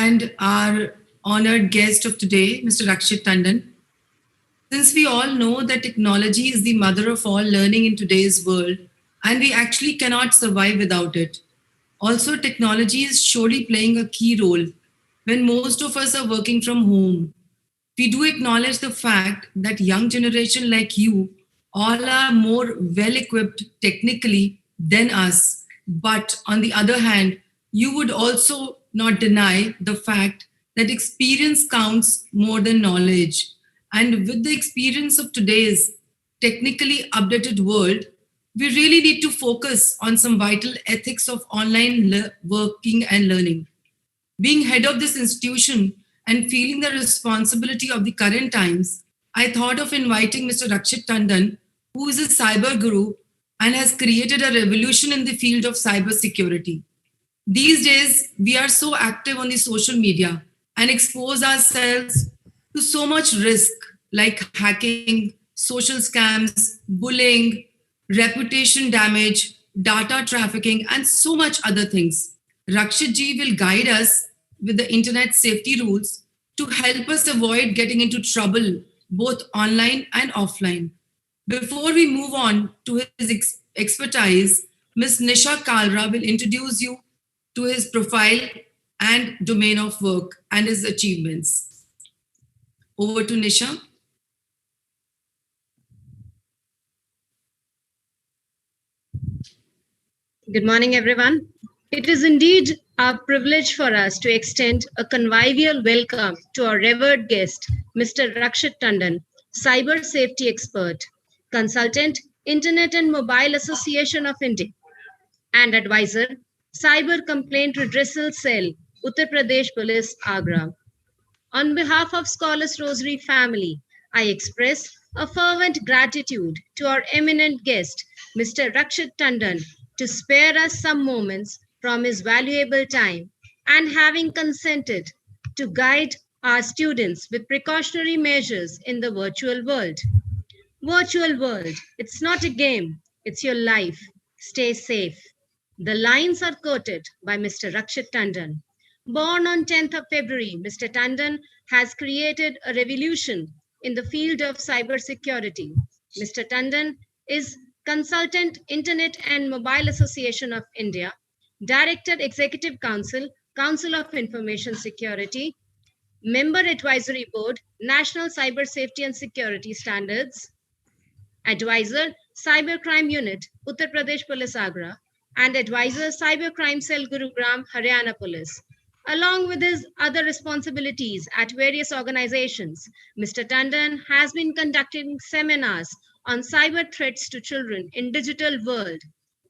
and our honored guest of today, Mr. Rakshit Tandon. Since we all know that technology is the mother of all learning in today's world, and we actually cannot survive without it. Also, technology is surely playing a key role when most of us are working from home. We do acknowledge the fact that young generation like you all are more well equipped technically than us. But on the other hand, you would also not deny the fact that experience counts more than knowledge. And with the experience of today's technically updated world, we really need to focus on some vital ethics of online working and learning. Being head of this institution and feeling the responsibility of the current times, I thought of inviting Mr. Rakshit Tandon, who is a cyber guru and has created a revolution in the field of cybersecurity. These days, we are so active on the social media and expose ourselves to so much risk like hacking, social scams, bullying, reputation damage, data trafficking, and so much other things. Rakshit ji will guide us with the internet safety rules to help us avoid getting into trouble both online and offline. Before we move on to his expertise, Ms. Nisha Kalra will introduce you to his profile and domain of work and his achievements. Over to Nisha. Good morning, everyone. It is indeed a privilege for us to extend a convivial welcome to our revered guest, Mr. Rakshit Tandon, cyber safety expert, consultant, Internet and Mobile Association of India, and advisor, Cyber Complaint Redressal Cell, Uttar Pradesh Police, Agra. On behalf of Scholars Rosary family, I express a fervent gratitude to our eminent guest, Mr. Rakshit Tandon, to spare us some moments from his valuable time and having consented to guide our students with precautionary measures in the virtual world. Virtual world, it's not a game, it's your life. Stay safe. The lines are quoted by Mr. Rakshit Tandon. Born on 10th of February, Mr. Tandon has created a revolution in the field of cybersecurity. Mr. Tandon is Consultant, Internet and Mobile Association of India, Director, Executive Council, Council of Information Security, Member Advisory Board, National Cyber Safety and Security Standards, Advisor, Cybercrime Unit, Uttar Pradesh Police Agra, and Advisor, Cybercrime Cell, Gurugram, Haryana Police. Along with his other responsibilities at various organizations, Mr. Tandon has been conducting seminars on cyber threats to children in digital world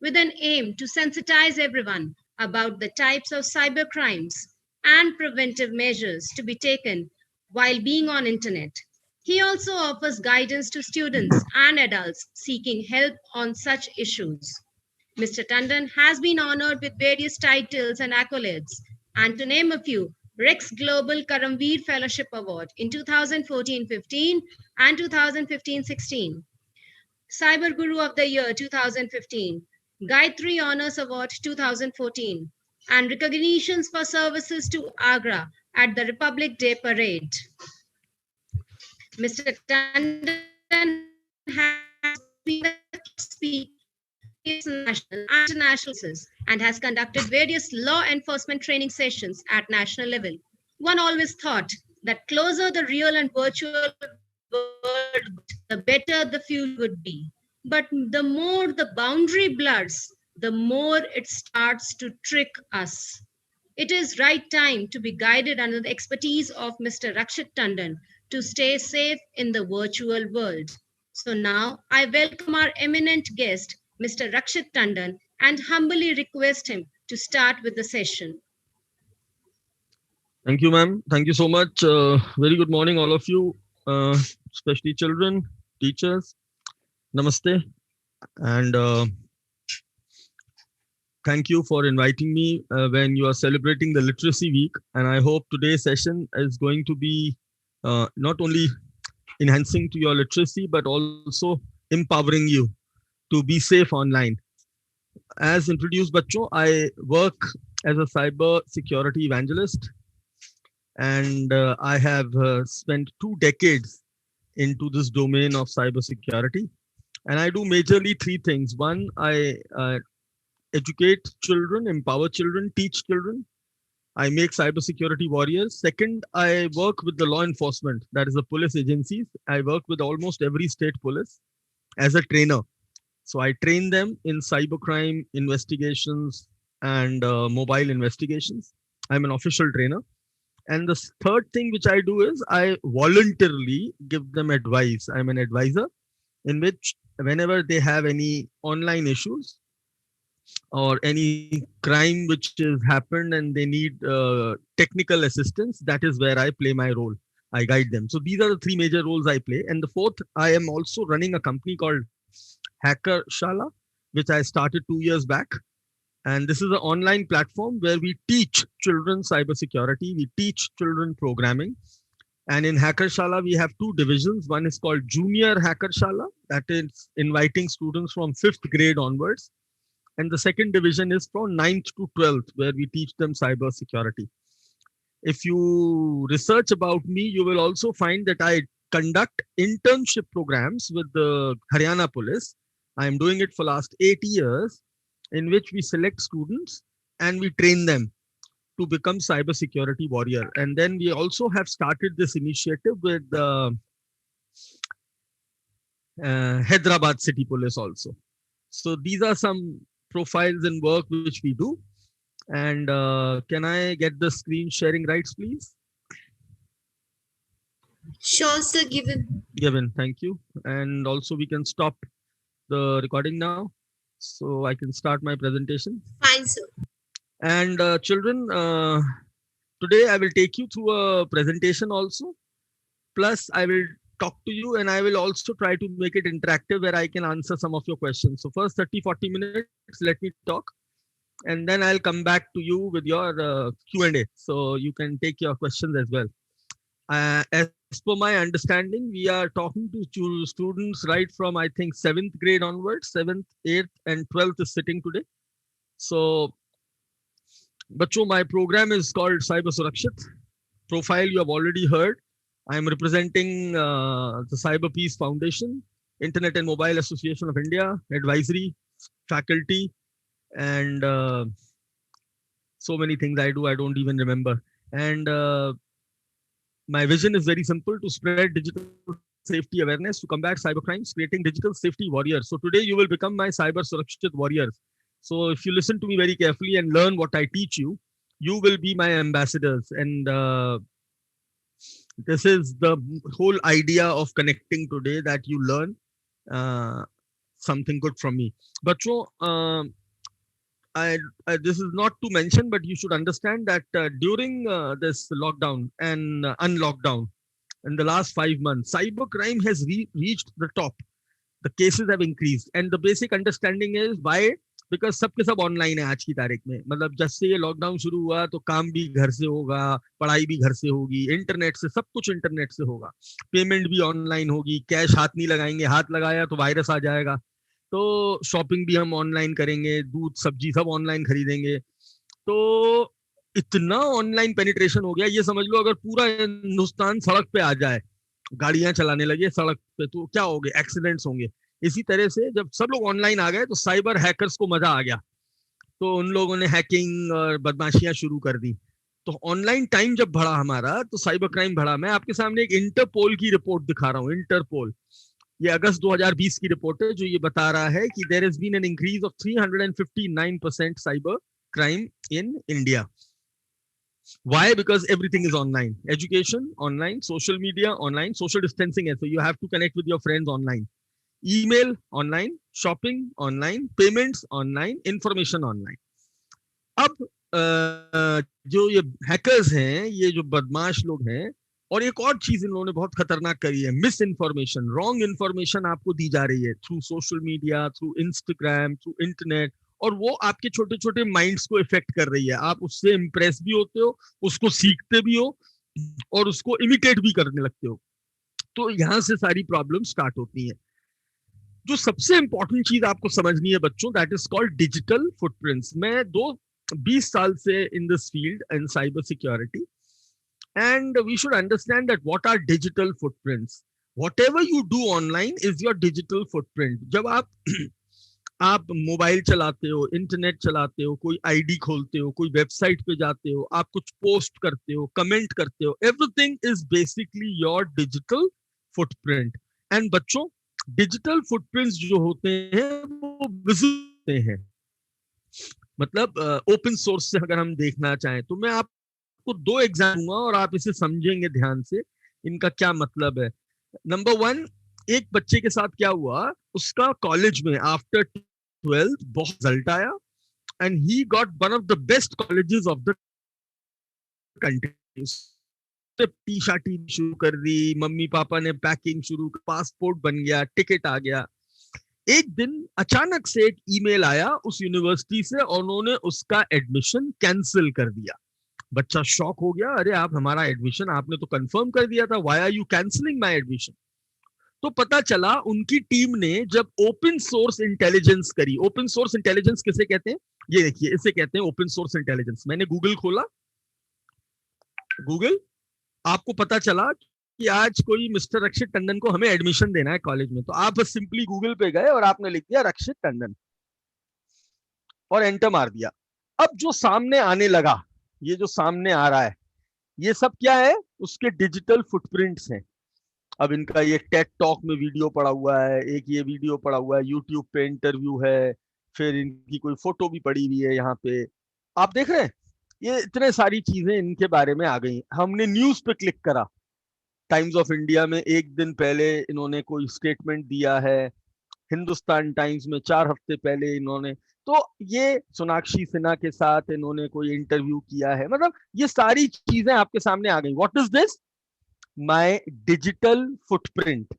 with an aim to sensitize everyone about the types of cyber crimes and preventive measures to be taken while being on internet. He also offers guidance to students and adults seeking help on such issues. Mr. Tandon has been honored with various titles and accolades, and to name a few, Rex Global Karamveer Fellowship Award in 2014-15 and 2015-16. Cyber Guru of the Year 2015, Gayatri Honors Award 2014, and recognitions for services to Agra at the Republic Day Parade. Mr. Tandon has been a speaker national and international and has conducted various law enforcement training sessions at national level. One always thought that closer the real and virtual world, the better the future would be. But the more the boundary blurs, the more it starts to trick us. It is right time to be guided under the expertise of Mr. Rakshit Tandon to stay safe in the virtual world. So now I welcome our eminent guest, Mr. Rakshit Tandon, and humbly request him to start with the session. Thank you, ma'am. Thank you so much. Very good morning, all of you, especially children, teachers. Namaste. And thank you for inviting me when you are celebrating the Literacy Week. And I hope today's session is going to be not only enhancing to your literacy, but also empowering you to be safe online. As introduced, Bacho, I work as a cyber security evangelist. and I have spent 2 decades into this domain of cybersecurity. And I do majorly 3 things. One, I educate children, empower children, teach children. I make cybersecurity warriors. Second, I work with the law enforcement, that is the police agencies. I work with almost every state police as a trainer. So I train them in cybercrime investigations and mobile investigations. I'm an official trainer. And the third thing which I do is I voluntarily give them advice. I'm an advisor in which whenever they have any online issues or any crime which has happened and they need technical assistance, that is where I play my role. I guide them. So these are the 3 major roles I play. And the fourth, I am also running a company called Hacker Shala, which I started 2 years back. And this is an online platform where we teach children cybersecurity, we teach children programming. And in Hacker Shala, we have 2 divisions. One is called Junior Hacker Shala, that is inviting students from 5th grade onwards. And the second division is from 9th to 12th, where we teach them cybersecurity. If you research about me, you will also find that I conduct internship programs with the Haryana Police. I am doing it for last 8 years, in which we select students and we train them to become cybersecurity warrior. And then we also have started this initiative with Hyderabad City Police also. So these are some profiles and work which we do. And can I get the screen sharing rights, please? Sure, sir, given. Given, thank you. And also we can stop the recording now, so I can start my presentation. Fine, sir. And children, today I will take you through a presentation also. Plus I will talk to you and I will also try to make it interactive where I can answer some of your questions. So first 30-40 minutes, let me talk. And then I'll come back to you with your Q&A. So you can take your questions as well. As per my understanding, we are talking to students right from, I think, 7th grade onwards. 7th, 8th and 12th is sitting today. So, bachcho, my program is called Cyber Surakshit. Profile you have already heard. I am representing the Cyber Peace Foundation, Internet and Mobile Association of India, advisory, faculty, and so many things I do, I don't even remember. And my vision is very simple: to spread digital safety awareness, to combat cybercrimes, creating digital safety warriors. So today you will become my Cyber Surakshit warriors. So if you listen to me very carefully and learn what I teach you, you will be my ambassadors. And this is the whole idea of connecting today, that you learn something good from me. But this is not to mention, but you should understand that during this lockdown and unlockdown in the last 5 months, cybercrime has reached the top. The cases have increased, and the basic understanding is why? Because सबके सब online है आज की तारीख में. मतलब जब से ये लॉकडाउन शुरू हुआ तो काम भी घर से होगा, पढ़ाई भी घर से होगी, इंटरनेट से सब कुछ इंटरनेट से होगा, पेमेंट भी ऑनलाइन होगी, कैश हाथ नहीं लगाएंगे, हाथ लगाया तो वायरस आ जाएगा, तो शॉपिंग भी हम ऑनलाइन करेंगे, दूध सब्जी सब ऑनलाइन खरीदेंगे. तो इतना ऑनलाइन पेनिट्रेशन हो गया, ये समझ लो अगर पूरा हिंदुस्तान सड़क पे आ जाए, गाड़ियां चलाने लगे सड़क पे, तो क्या होंगे? एक्सीडेंट्स होंगे. इसी तरह से जब सब लोग ऑनलाइन आ गए तो साइबर हैकर्स को मजा आ गया, तो उन लोगों ने हैकिंग और बदमाशियां शुरू कर दी. तो ऑनलाइन टाइम जब बढ़ा हमारा, तो साइबर क्राइम बढ़ा. मैं आपके सामने एक इंटरपोल की रिपोर्ट दिखा रहा हूँ. इंटरपोल, ये अगस्त 2020 की रिपोर्ट है, जो ये बता रहा है कि there has been an increase of 359% cyber crime in India. Why? Because everything is online. Education online, social media online, social distancing है, so you have to connect with your friends online. Email online, shopping online, payments online, information online. अब जो ये hackers हैं, ये जो बदमाश लोग हैं, और एक और चीज इन लोगों ने बहुत खतरनाक करी है, मिस इन्फॉर्मेशन, रॉन्ग इन्फॉर्मेशन आपको दी जा रही है through social media, through Instagram, through internet, और वो आपके छोटे छोटे माइंड्स को इफेक्ट कर रही है. आप उससे इम्प्रेस भी होते हो, उसको सीखते भी हो और उसको इमिटेट भी करने लगते हो. तो यहाँ से सारी प्रॉब्लम स्टार्ट होती है. जो सबसे इंपॉर्टेंट चीज आपको समझनी है बच्चों, that is called digital footprints. मैं 20 साल से in this field in cyber security, And we should understand that what are digital footprints. Whatever you do online is your digital footprint. जब आप मोबाइल चलाते हो, इंटरनेट चलाते हो, कोई आईडी खोलते हो, कोई वेबसाइट पे जाते हो, आप कुछ पोस्ट करते हो, कमेंट करते हो, everything is basically your digital footprint. And बच्चों, डिजिटल फुटप्रिंट्स जो होते हैं वो विजिबल होते हैं. मतलब ओपन सोर्स से अगर हम देखना चाहें तो मैं आपको 2 एग्जाम्पल दूंगा और आप इसे समझेंगे ध्यान से, इनका क्या मतलब है. नंबर 1, एक बच्चे के साथ क्या हुआ, उसका कॉलेज में आफ्टर 12th बहुत रिजल्ट आया and he got one of the best colleges of the country. टी शाटी शुरू कर दी, मम्मी पापा ने पैकिंग शुरू, पासपोर्ट बन गया, टिकट आ गया. एक दिन अचानक से एक ईमेल आया उस यूनिवर्सिटी से और उन्होंने उसका एडमिशन कैंसिल कर दिया. बच्चा शॉक हो गया, अरे आप हमारा एडमिशन आपने तो कंफर्म कर दिया था, why are you cancelling my admission. तो पता चला उनकी टीम ने जब ओपन सोर्स इंटेलिजेंस करी. ओपन सोर्स इंटेलिजेंस किसे कहते हैं, ये देखिए, इसे कहते हैं ओपन सोर्स इंटेलिजेंस. मैंने गूगल खोला, गूगल, आपको पता चला कि आज कोई मिस्टर रक्षित टंडन को हमें एडमिशन देना है कॉलेज में. तो आप बस सिंपली गूगल पे गए और आपने लिख दिया रक्षित टंडन और एंटर मार दिया. अब जो सामने आने लगा, ये जो सामने आ रहा है, ये सब क्या है, उसके डिजिटल फुटप्रिंट्स हैं. अब इनका ये टेड टॉक में वीडियो पड़ा हुआ है, एक ये वीडियो पड़ा हुआ है, यूट्यूब पे इंटरव्यू है, फिर इनकी कोई फोटो भी पड़ी हुई है यहाँ पे, आप देख रहे हैं. ये इतने सारी चीजें इनके बारे में आ गई. हमने न्यूज पे क्लिक करा, टाइम्स ऑफ इंडिया में एक दिन पहले इन्होंने कोई स्टेटमेंट दिया है, हिंदुस्तान टाइम्स में 4 हफ्ते पहले इन्होंने, तो ये सोनाक्षी सिन्हा के साथ इन्होंने कोई इंटरव्यू किया है. मतलब ये सारी चीजें आपके सामने आ गई. What is this, my digital footprint.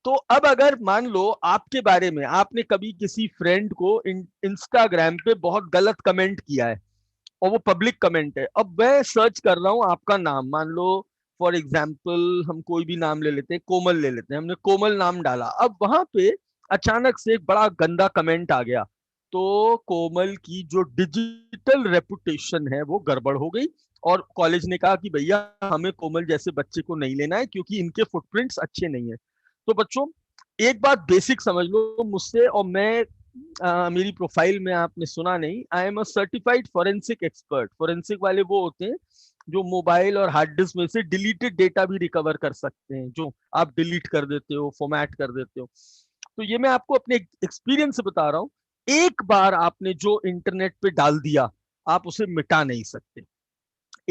तो अब अगर मान लो आपके बारे में आपने कभी किसी फ्रेंड को इंस्टाग्राम पे बहुत गलत कमेंट किया है और वो पब्लिक कमेंट है, अब मैं सर्च कर रहा हूं आपका नाम, मान लो फॉर एग्जाम्पल हम कोई भी नाम ले लेते हैं, कोमल ले लेते हैं, हमने कोमल नाम डाला, अब वहां पे अचानक से एक बड़ा गंदा कमेंट आ गया, तो कोमल की जो डिजिटल रेपुटेशन है वो गड़बड़ हो गई और कॉलेज ने कहा कि भैया हमें कोमल जैसे बच्चे को नहीं लेना है क्योंकि इनके फुटप्रिंट्स अच्छे नहीं है. तो बच्चों, एक बात बेसिक समझ लो मुझसे, और मैं मेरी प्रोफाइल में आपने सुना नहीं, I am a certified forensic expert. Forensic वाले वो होते हैं जो मोबाइल और हार्ड डिस्क में से डिलीटेड डेटा भी रिकवर कर सकते हैं, जो आप डिलीट कर देते हो, फॉर्मेट कर देते हो. तो ये मैं आपको अपने एक्सपीरियंस से बता रहा हूँ. एक बार आपने जो इंटरनेट पे डाल दिया, आप उसे मिटा नहीं सकते.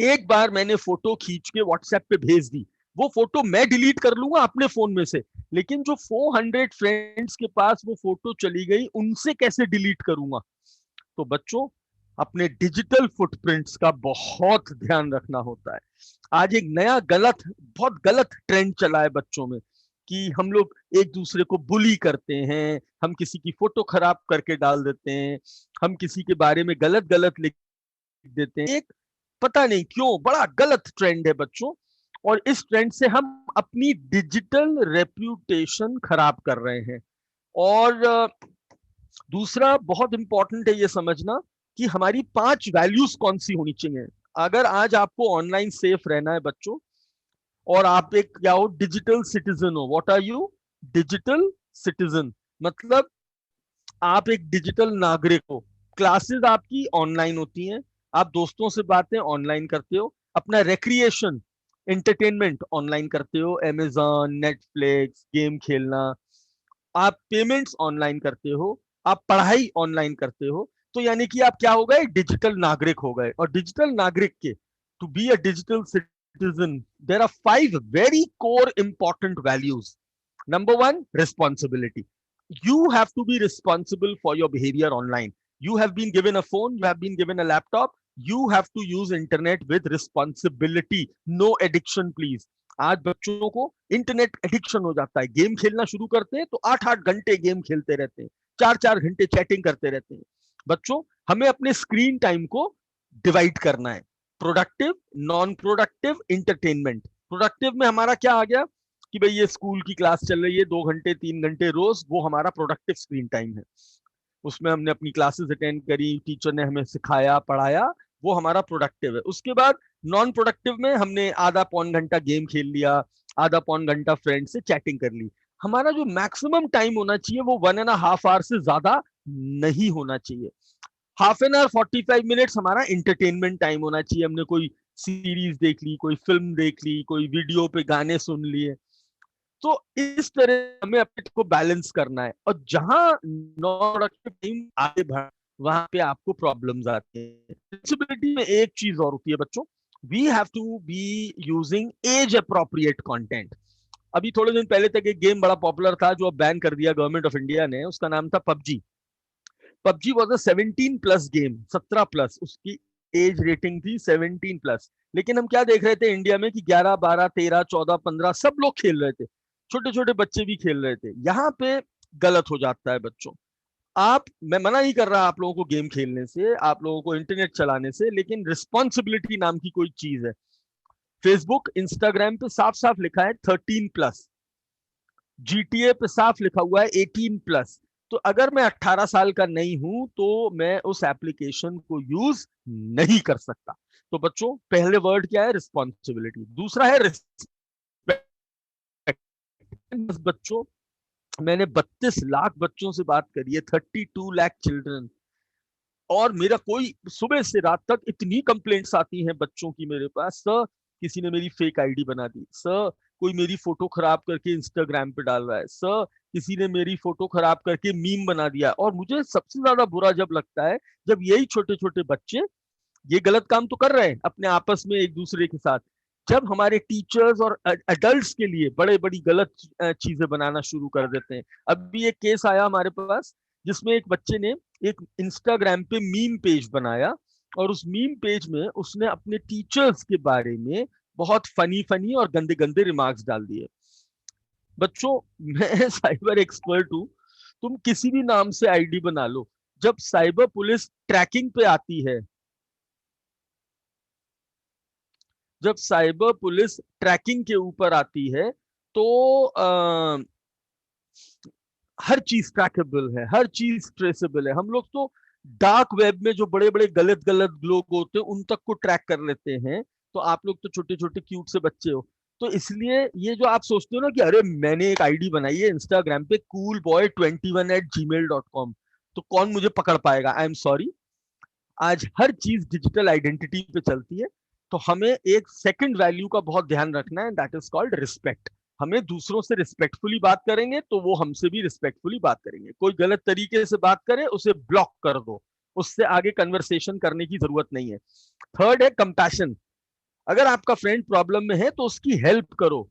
एक बार मैंने फोटो खींच के व्हाट्सएप पे भेज दी, वो फोटो मैं डिलीट कर लूंगा अपने फोन में से, लेकिन जो 400 फ्रेंड्स के पास वो फोटो चली गई, उनसे कैसे डिलीट करूंगा. तो बच्चों, अपने डिजिटल फुटप्रिंट्स का बहुत ध्यान रखना होता है. आज एक नया बहुत गलत ट्रेंड चला है बच्चों में कि हम लोग एक दूसरे को बुली करते हैं, हम किसी की फोटो खराब करके डाल देते हैं, हम किसी के बारे में गलत गलत लिख देते हैं. एक पता नहीं क्यों बड़ा गलत ट्रेंड है बच्चों, और इस ट्रेंड से हम अपनी डिजिटल रेप्यूटेशन खराब कर रहे हैं. और दूसरा बहुत इंपॉर्टेंट है ये समझना कि हमारी 5 वैल्यूज कौन सी होनी चाहिए. अगर आज आपको ऑनलाइन सेफ रहना है बच्चों, और आप एक क्या हो, डिजिटल सिटीजन हो. What are you, digital citizen. मतलब आप एक डिजिटल नागरिक हो. क्लासेस आपकी ऑनलाइन होती हैं, आप दोस्तों से बातें ऑनलाइन करते हो, अपना रिक्रिएशन एंटरटेनमेंट ऑनलाइन करते हो, अमेजॉन, नेटफ्लिक्स, गेम खेलना, आप पेमेंट्स ऑनलाइन करते हो, आप पढ़ाई ऑनलाइन करते हो. तो यानी कि आप क्या हो गए, डिजिटल नागरिक हो गए. और डिजिटल नागरिक के to be a digital citizen there are 5 very core important values. Number 1, responsibility. You have to be responsible for your behavior online. You have been given a phone, you have been given a laptop, you have to use internet with responsibility. No addiction, please. आज बच्चों को internet addiction हो जाता है. Game खेलना शुरू करते हैं तो 8-8 घंटे गेम खेलते रहते हैं, 4-4 घंटे चैटिंग करते रहते हैं. बच्चों, हमें अपने स्क्रीन टाइम को डिवाइड करना है, productive, non productive, entertainment. Productive में हमारा क्या आ गया कि भाई ये स्कूल की क्लास चल रही है 2 घंटे 3 घंटे रोज, वो हमारा प्रोडक्टिव स्क्रीन टाइम है. उसमें हमने अपनी क्लासेस अटेंड करी, टीचर ने हमें सिखाया पढ़ाया, वो हमारा प्रोडक्टिव है। उसके बाद नॉन प्रोडक्टिव में हमने आधा पौन घंटा गेम खेल लिया, आधा पौन घंटा फ्रेंड से चैटिंग कर ली। हमारा जो मैक्सिमम टाइम होना चाहिए वो 1.5 आवर से ज्यादा नहीं होना चाहिए। हाफ एन आवर 45 मिनट्स हमारा इंटरटेनमेंट टाइम होना चाहिए। हमने कोई सीरीज देख ली, कोई फिल्म देख ली, कोई वीडियो पे गाने सुन लिए। तो इस तरह हमें अपने को बैलेंस करना है। और जहां नॉन प्रोडक्टिव टाइम आगे बढ़, वहां पे आपको प्रॉब्लम्स आती हैं। फ्लेक्सिबिलिटी में एक चीज और होती है बच्चों, we have to be using age appropriate content. अभी थोड़े दिन पहले तक एक गेम बड़ा पॉपुलर था जो अब बैन कर दिया गवर्नमेंट ऑफ इंडिया ने, उसका नाम था PUBG. PUBG was a 17+ game, 17+, उसकी एज रेटिंग थी 17+। लेकिन हम क्या देख रहे थे इंडिया में कि 11, 12, 13, 14, 15 सब लोग खेल रहे थे, छोटे छोटे बच्चे भी खेल रहे थे। यहाँ पे गलत हो जाता है बच्चों। मैं मना नहीं कर रहा आप लोगों को गेम खेलने से, आप लोगों को इंटरनेट चलाने से, लेकिन रिस्पॉन्सिबिलिटी नाम की कोई चीज है। फेसबुक, इंस्टाग्राम पे साफ साफ लिखा है 13+, GTA पे साफ लिखा हुआ है 18+। तो अगर मैं 18 साल का नहीं हूं तो मैं उस एप्लीकेशन को यूज नहीं कर सकता। तो बच्चों पहले वर्ड क्या है? रिस्पॉन्सिबिलिटी। दूसरा है रिस्पेक्ट। बच्चों मैंने 32 लाख बच्चों से बात करी है, 32 लाख चिल्ड्रन, और मेरा कोई सुबह से रात तक इतनी कंप्लेंट्स आती हैं बच्चों की मेरे पास। सर किसी ने मेरी फेक आईडी बना दी, सर कोई मेरी फोटो खराब करके इंस्टाग्राम पे डाल रहा है, सर किसी ने मेरी फोटो खराब करके मीम बना दिया। और मुझे सबसे ज्यादा बुरा जब लगता है जब यही छोटे छोटे बच्चे ये गलत काम तो कर रहे हैं अपने आपस में एक दूसरे के साथ, जब हमारे टीचर्स और अडल्ट्स के लिए बड़े बड़ी गलत चीजें बनाना शुरू कर देते हैं। अभी एक केस आया हमारे पास जिसमें एक बच्चे ने एक इंस्टाग्राम पे मीम पेज बनाया, और उस मीम पेज में उसने अपने टीचर्स के बारे में बहुत फनी फनी और गंदे गंदे रिमार्क्स डाल दिए। बच्चों मैं साइबर एक्सपर्ट हूं, तुम किसी भी नाम से आईडी बना लो, जब साइबर पुलिस ट्रैकिंग पे आती है, जब साइबर पुलिस ट्रैकिंग के ऊपर आती है तो हर चीज ट्रैकेबल है, हर चीज ट्रेसेबल है। हम लोग तो डार्क वेब में जो बड़े बड़े गलत गलत लोग होते हैं उन तक को ट्रैक कर लेते हैं, तो आप लोग तो छोटे छोटे क्यूट से बच्चे हो। तो इसलिए ये जो आप सोचते हो ना कि अरे मैंने एक आईडी बनाई है इंस्टाग्राम पे coolboy21@gmail.com, तो कौन मुझे पकड़ पाएगा? आई एम सॉरी, आज हर चीज डिजिटल आइडेंटिटी पे चलती है। तो हमें एक सेकंड वैल्यू का बहुत ध्यान रखना है, दैट इज कॉल्ड रिस्पेक्ट। हमें दूसरों से रिस्पेक्टफुली बात करेंगे तो वो हमसे भी रिस्पेक्टफुली बात करेंगे। कोई गलत तरीके से बात करे उसे ब्लॉक कर दो, उससे आगे कन्वर्सेशन करने की जरूरत नहीं है। थर्ड है कंपैशन। अगर आपका फ्रेंड प्रॉब्लम में है तो उसकी हेल्प करो।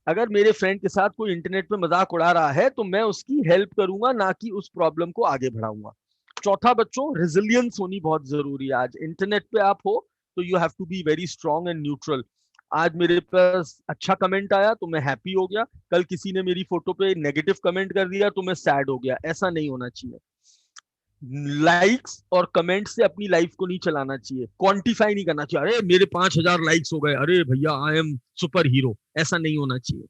अगर मेरे फ्रेंड के साथ कोई इंटरनेट पे मजाक उड़ा रहा है तो मैं उसकी हेल्प करूंगा, ना कि उस प्रॉब्लम को आगे बढ़ाऊंगा। चौथा बच्चों, रेजिलियंस होनी बहुत जरूरी है। आज इंटरनेट पे आप हो तो you have to be very strong and neutral. आज मेरे पास अच्छा कमेंट आया तो मैं हैप्पी हो गया, कल किसी ने मेरी फोटो पे नेगेटिव कमेंट कर दिया तो मैं सैड हो गया। ऐसा नहीं होना चाहिए। लाइक्स और कमेंट से अपनी लाइफ को नहीं चलाना चाहिए, क्वांटिफाई नहीं करना चाहिए, अरे मेरे 5,000 लाइक्स हो गए, अरे भैया आई एम सुपर हीरो, ऐसा नहीं होना चाहिए।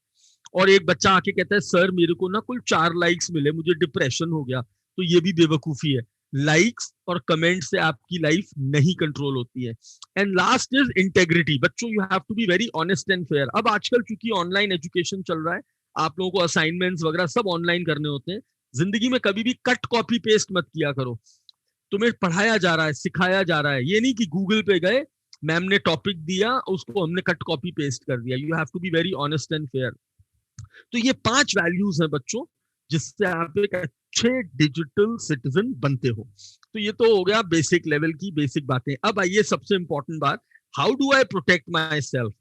और एक बच्चा आके कहता है सर मेरे को ना कुल 4 लाइक्स मिले, मुझे डिप्रेशन हो गया, तो ये भी बेवकूफी है। लाइक्स और कमेंट से आपकी लाइफ नहीं कंट्रोल होती है। And last is integrity. बच्चों you have to be very honest and fair. अब आजकल चूंकि ऑनलाइन एजुकेशन चल रहा है, आप लोगों को असाइनमेंट्स वगैरह सब ऑनलाइन करने होते हैं। जिंदगी में कभी भी कट कॉपी पेस्ट मत किया करो। तुम्हें पढ़ाया जा रहा है, सिखाया जा रहा है, ये नहीं कि गूगल पे गए, मैम ने टॉपिक दिया, उसको हमने कट कॉपी पेस्ट कर दिया। You have to be very honest and fair. तो ये 5 वैल्यूज हैं बच्चों, जिससे आप एक अच्छे डिजिटल सिटीजन बनते हो। तो ये तो हो गया बेसिक लेवल की बेसिक बातें। अब आइए सबसे इंपॉर्टेंट बात, how do I protect myself.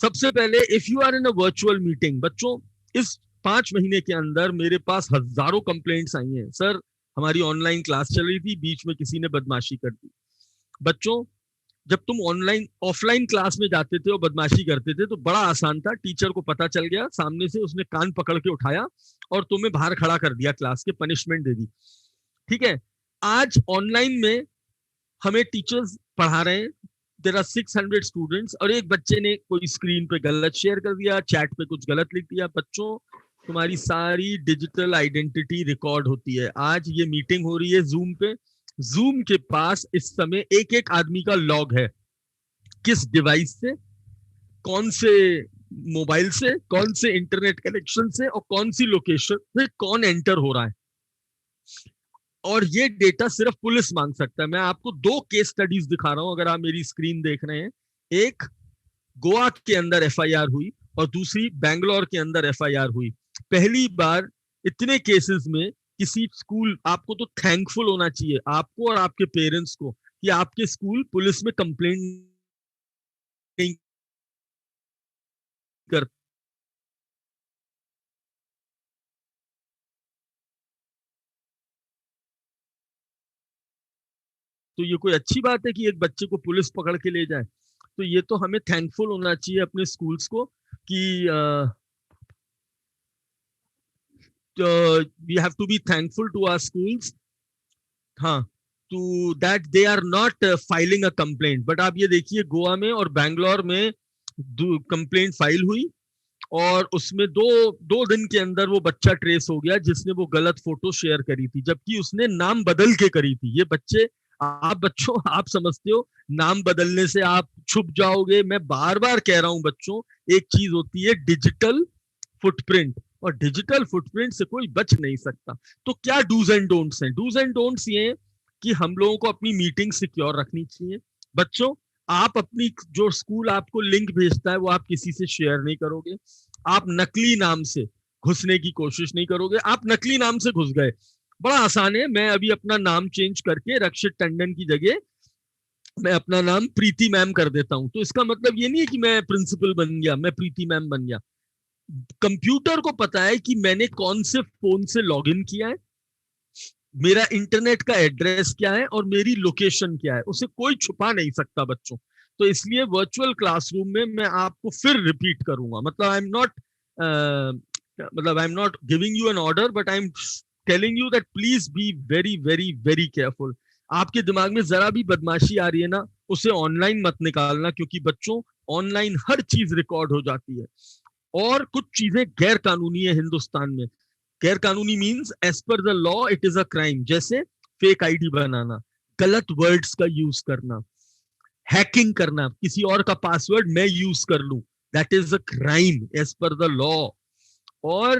सबसे पहले if you are in a virtual meeting, बच्चों इस 5 महीने के अंदर मेरे पास हजारों कंप्लेंट्स आई हैं, सर हमारी ऑनलाइन क्लास चल रही थी, बीच में किसी ने बदमाशी कर दी। बच्चों जब तुम ऑनलाइन ऑफलाइन क्लास में जाते थे और बदमाशी करते थे तो बड़ा आसान था, टीचर को पता चल गया, सामने से उसने कान पकड़ के उठाया और तुम्हें बाहर खड़ा कर दिया क्लास के, पनिशमेंट दे दी। ठीक है, आज ऑनलाइन में हमें टीचर्स पढ़ा रहे हैं, देयर आर 600 स्टूडेंट्स, और एक बच्चे ने कोई स्क्रीन पे गलत शेयर कर दिया, चैट पे कुछ गलत लिख दिया। बच्चों तुम्हारी सारी डिजिटल आइडेंटिटी रिकॉर्ड होती है। आज ये मीटिंग हो रही है जूम पे, जूम के पास इस समय एक एक आदमी का लॉग है, किस डिवाइस से, कौन से मोबाइल से, कौन से इंटरनेट कनेक्शन से और कौन सी लोकेशन से कौन एंटर हो रहा है। और ये डेटा सिर्फ पुलिस मांग सकता है। मैं आपको दो केस स्टडीज दिखा रहा हूं, अगर आप मेरी स्क्रीन देख रहे हैं। एक गोवा के अंदर एफआईआर हुई और दूसरी बैंगलोर के अंदर एफआईआर हुई। पहली बार इतने केसेस में किसी स्कूल, आपको तो थैंकफुल होना चाहिए, आपको और आपके पेरेंट्स को, कि आपके स्कूल पुलिस में कंप्लेंट नहीं कर। तो ये कोई अच्छी बात है कि एक बच्चे को पुलिस पकड़ के ले जाए? तो ये तो हमें थैंकफुल होना चाहिए अपने स्कूल्स को कि we have to be thankful to our schools, हाँ, to that they are not filing a complaint. But आप ये देखिए, गोवा में और बैंगलोर में कंप्लेंट फाइल हुई और उसमें दो दो दिन के अंदर वो बच्चा ट्रेस हो गया जिसने वो गलत फोटो शेयर करी थी, जबकि उसने नाम बदल के करी थी। ये बच्चे, आप बच्चों, आप समझते हो नाम बदलने से आप छुप जाओगे? मैं बार बार कह रहा हूं बच्चों, एक चीज होती है डिजिटल फुटप्रिंट, और डिजिटल फुटप्रिंट से कोई बच नहीं सकता। तो क्या डूज एंड डोंट्स हैं? डूज एंड डोंट्स ये कि हम लोगों को अपनी मीटिंग सिक्योर रखनी चाहिए। बच्चों, आप अपनी, जो स्कूल आपको लिंक भेजता है वो आप किसी से शेयर नहीं करोगे। आप नकली नाम से घुसने की कोशिश नहीं करोगे। आप नकली नाम से घुस गए, बड़ा आसान है। मैं अभी अपना नाम चेंज करके रक्षित टंडन की जगह मैं अपना नाम प्रीति मैम कर देता हूं, तो इसका मतलब ये नहीं है कि मैं प्रिंसिपल बन गया, मैं प्रीति मैम बन गया। कंप्यूटर को पता है कि मैंने कौन से फोन से लॉगिन किया है, मेरा इंटरनेट का एड्रेस क्या है और मेरी लोकेशन क्या है, उसे कोई छुपा नहीं सकता बच्चों। तो इसलिए वर्चुअल क्लासरूम में मैं आपको फिर रिपीट करूंगा, मतलब I am not giving you an order, but I am telling you that please be very very very careful. आपके दिमाग में जरा भी बदमाशी आ रही है ना, उसे ऑनलाइन मत निकालना, क्योंकि बच्चों ऑनलाइन हर चीज रिकॉर्ड हो जाती है और कुछ चीजें गैर कानूनी है हिंदुस्तान में। गैर कानूनी means as per the law it is a crime. जैसे फेक आईडी बनाना, गलत वर्ड्स का यूज करना, हैकिंग करना, किसी और का पासवर्ड मैं यूज कर लूं, that is a crime as per the law. और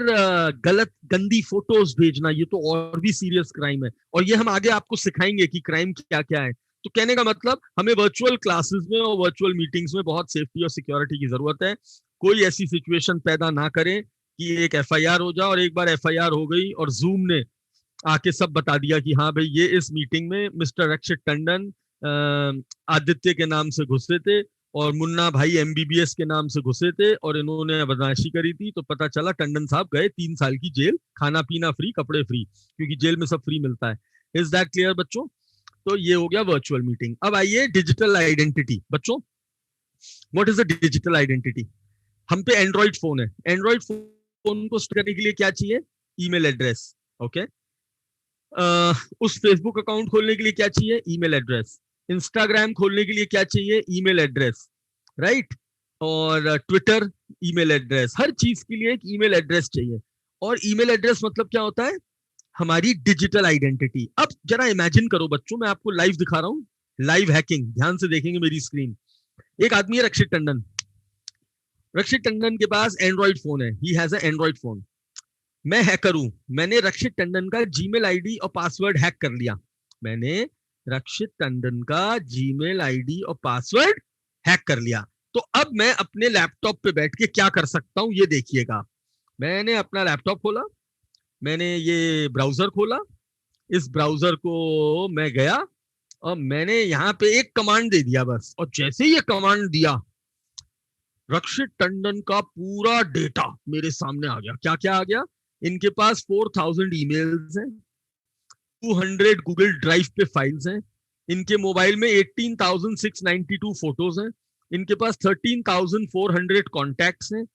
गलत गंदी फोटोज भेजना, ये तो और भी सीरियस क्राइम है, और ये हम आगे आपको सिखाएंगे कि क्राइम क्या क्या है। तो कहने का मतलब, हमें वर्चुअल क्लासेस में और वर्चुअल मीटिंग्स में बहुत सेफ्टी और सिक्योरिटी की जरूरत है। कोई ऐसी सिचुएशन पैदा ना करें कि एक एफआईआर हो जाए, और एक बार एफआईआर हो गई और जूम ने आके सब बता दिया कि हाँ भाई, ये इस मीटिंग में मिस्टर रक्षित टंडन आदित्य के नाम से घुसे थे और मुन्ना भाई एमबीबीएस के नाम से घुसे थे और इन्होंने बदमाशी करी थी। तो पता चला टंडन साहब गए 3 साल की जेल, खाना पीना फ्री, कपड़े फ्री, क्योंकि जेल में सब फ्री मिलता है। इज दैट क्लियर बच्चों? तो ये हो गया वर्चुअल मीटिंग। अब आइए डिजिटल आइडेंटिटी। बच्चों, what is the digital identity? हम पे एंड्रॉइड फोन है, एंड्रॉइड फोन को स्टोर करने के लिए क्या चाहिए? Email address. ओके। उस फेसबुक अकाउंट खोलने के लिए क्या चाहिए? Email address. इंस्टाग्राम खोलने के लिए क्या चाहिए? Email address, right? और ट्विटर, ईमेल एड्रेस। हर चीज के लिए एक ईमेल एड्रेस चाहिए। और ईमेल एड्रेस मतलब क्या होता है? हमारी डिजिटल आइडेंटिटी। अब जरा इमेजिन करो बच्चों, मैं आपको लाइव दिखा रहा हूं, लाइव हैकिंग, ध्यान से देखेंगे मेरी स्क्रीन। एक आदमी है रक्षित टंडन, रक्षित टंडन के पास एंड्रॉइड फोन है, he has a Android phone. मैं हैकर हूं, मैंने रक्षित टंडन का जीमेल आईडी और पासवर्ड हैक कर लिया। मैंने रक्षित टंडन का जीमेल आईडी और पासवर्ड हैक कर लिया। तो अब मैं अपने लैपटॉप पे बैठ के क्या कर सकता हूं, ये देखिएगा। मैंने अपना लैपटॉप खोला, मैंने ये ब्राउजर खोला, इस ब्राउजर को मैं गया और मैंने यहाँ पे एक कमांड दे दिया बस। और जैसे ही ये कमांड दिया, रक्षित टंडन का पूरा डेटा मेरे सामने आ गया। क्या क्या आ गया? इनके पास 4000 ईमेल्स हैं, 200 गूगल ड्राइव पे फाइल्स हैं, इनके मोबाइल में 18,692 फोटोज हैं, इनके पास 13,400 कॉन्टैक्ट्स हैं,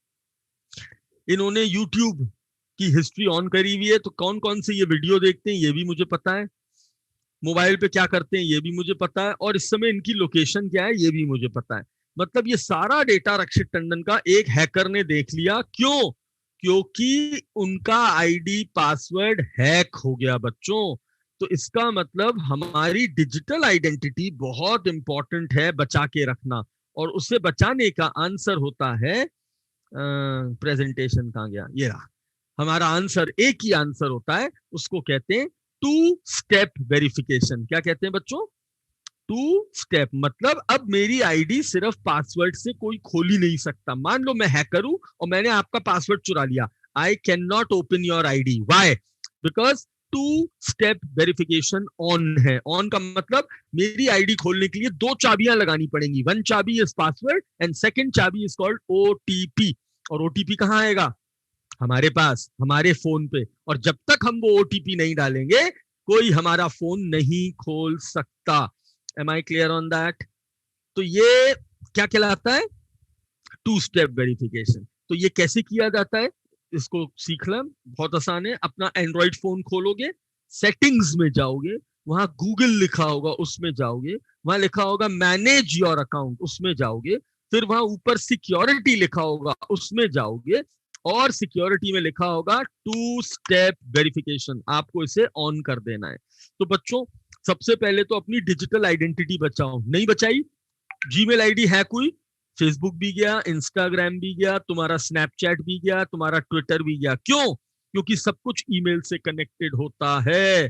इन्होंने यूट्यूब की हिस्ट्री ऑन करी हुई है, तो कौन कौन से ये वीडियो देखते हैं ये भी मुझे पता है, मोबाइल पे क्या करते हैं ये भी मुझे पता है, और इस समय इनकी लोकेशन क्या है ये भी मुझे पता है। मतलब ये सारा डेटा रक्षित टंडन का एक हैकर ने देख लिया। क्यों? क्योंकि उनका आईडी पासवर्ड हैक हो गया बच्चों। तो इसका मतलब हमारी डिजिटल आइडेंटिटी बहुत इंपॉर्टेंट है बचा के रखना, और उसे बचाने का आंसर होता है, प्रेजेंटेशन कहाँ गया, ये रहा हमारा आंसर, एक ही आंसर होता है, उसको कहते हैं टू स्टेप वेरिफिकेशन। क्या कहते हैं बच्चों? Two step. मतलब अब मेरी आईडी सिर्फ पासवर्ड से कोई खोल ही नहीं सकता। मान लो मैं हैकर हूं और मैंने आपका पासवर्ड चुरा लिया, I can not open your ID. Why? Because two step verification on है। ऑन का मतलब मेरी आईडी खोलने के लिए दो चाबियां लगानी पड़ेंगी। वन चाबी इज पासवर्ड एंड सेकंड चाबी इज कॉल्ड ओटीपी। और ओटीपी कहां आएगा? हमारे पास, हमारे फोन पे। और जब तक हम वो ओटीपी नहीं डालेंगे कोई हमारा फोन नहीं खोल सकता। Am I clear on that? तो ये क्या कहलाता है? Two step verification. तो ये कैसे किया जाता है इसको सीखना बहुत आसान है। अपना एंड्रॉइड फोन खोलोगे, सेटिंग्स में जाओगे, वहां गूगल लिखा होगा उसमें जाओगे, वहां लिखा होगा मैनेज योर अकाउंट उसमें जाओगे, फिर वहां ऊपर सिक्योरिटी लिखा होगा उसमें जाओगे, और सिक्योरिटी में लिखा होगा टू स्टेप वेरिफिकेशन। आपको इसे ऑन कर देना है। तो बच्चों सबसे पहले तो अपनी डिजिटल आइडेंटिटी बचाओ। नहीं बचाई, जीमेल आईडी हैक हुई, फेसबुक भी गया, इंस्टाग्राम भी गया, तुम्हारा स्नैपचैट भी गया, तुम्हारा ट्विटर भी गया। क्यों? क्योंकि सब कुछ ईमेल से कनेक्टेड होता है।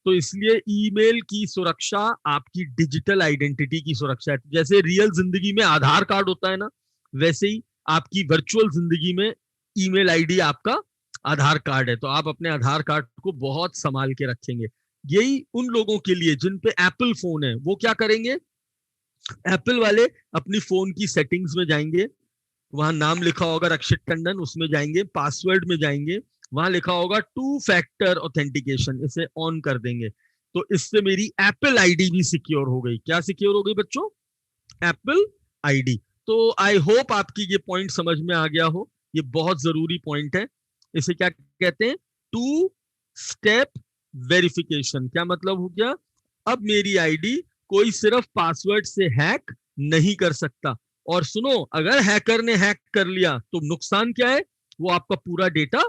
तो इसलिए ईमेल की सुरक्षा आपकी डिजिटल आइडेंटिटी की सुरक्षा है। जैसे रियल जिंदगी में आधार कार्ड होता है ना, वैसे ही आपकी वर्चुअल जिंदगी में ईमेल आईडी आपका आधार कार्ड है। तो आप अपने आधार कार्ड को बहुत संभाल के रखेंगे। यही उन लोगों के लिए जिन पे एप्पल फोन है, वो क्या करेंगे? एप्पल वाले अपनी फोन की सेटिंग्स में जाएंगे, वहां नाम लिखा होगा रक्षित टंडन, उसमें जाएंगे, पासवर्ड में जाएंगे, वहां लिखा होगा टू फैक्टर ऑथेंटिकेशन, इसे ऑन कर देंगे। तो इससे मेरी एप्पल आईडी भी सिक्योर हो गई। क्या सिक्योर हो गई बच्चों? Apple ID. तो आई होप आपकी ये पॉइंट समझ में आ गया हो। ये बहुत जरूरी पॉइंट है। इसे क्या कहते हैं? Two step verification. क्या मतलब हो गया? अब मेरी आईडी कोई सिर्फ पासवर्ड से हैक नहीं कर सकता। और सुनो, अगर हैकर ने हैक कर लिया तो नुकसान क्या है? वो आपका पूरा डेटा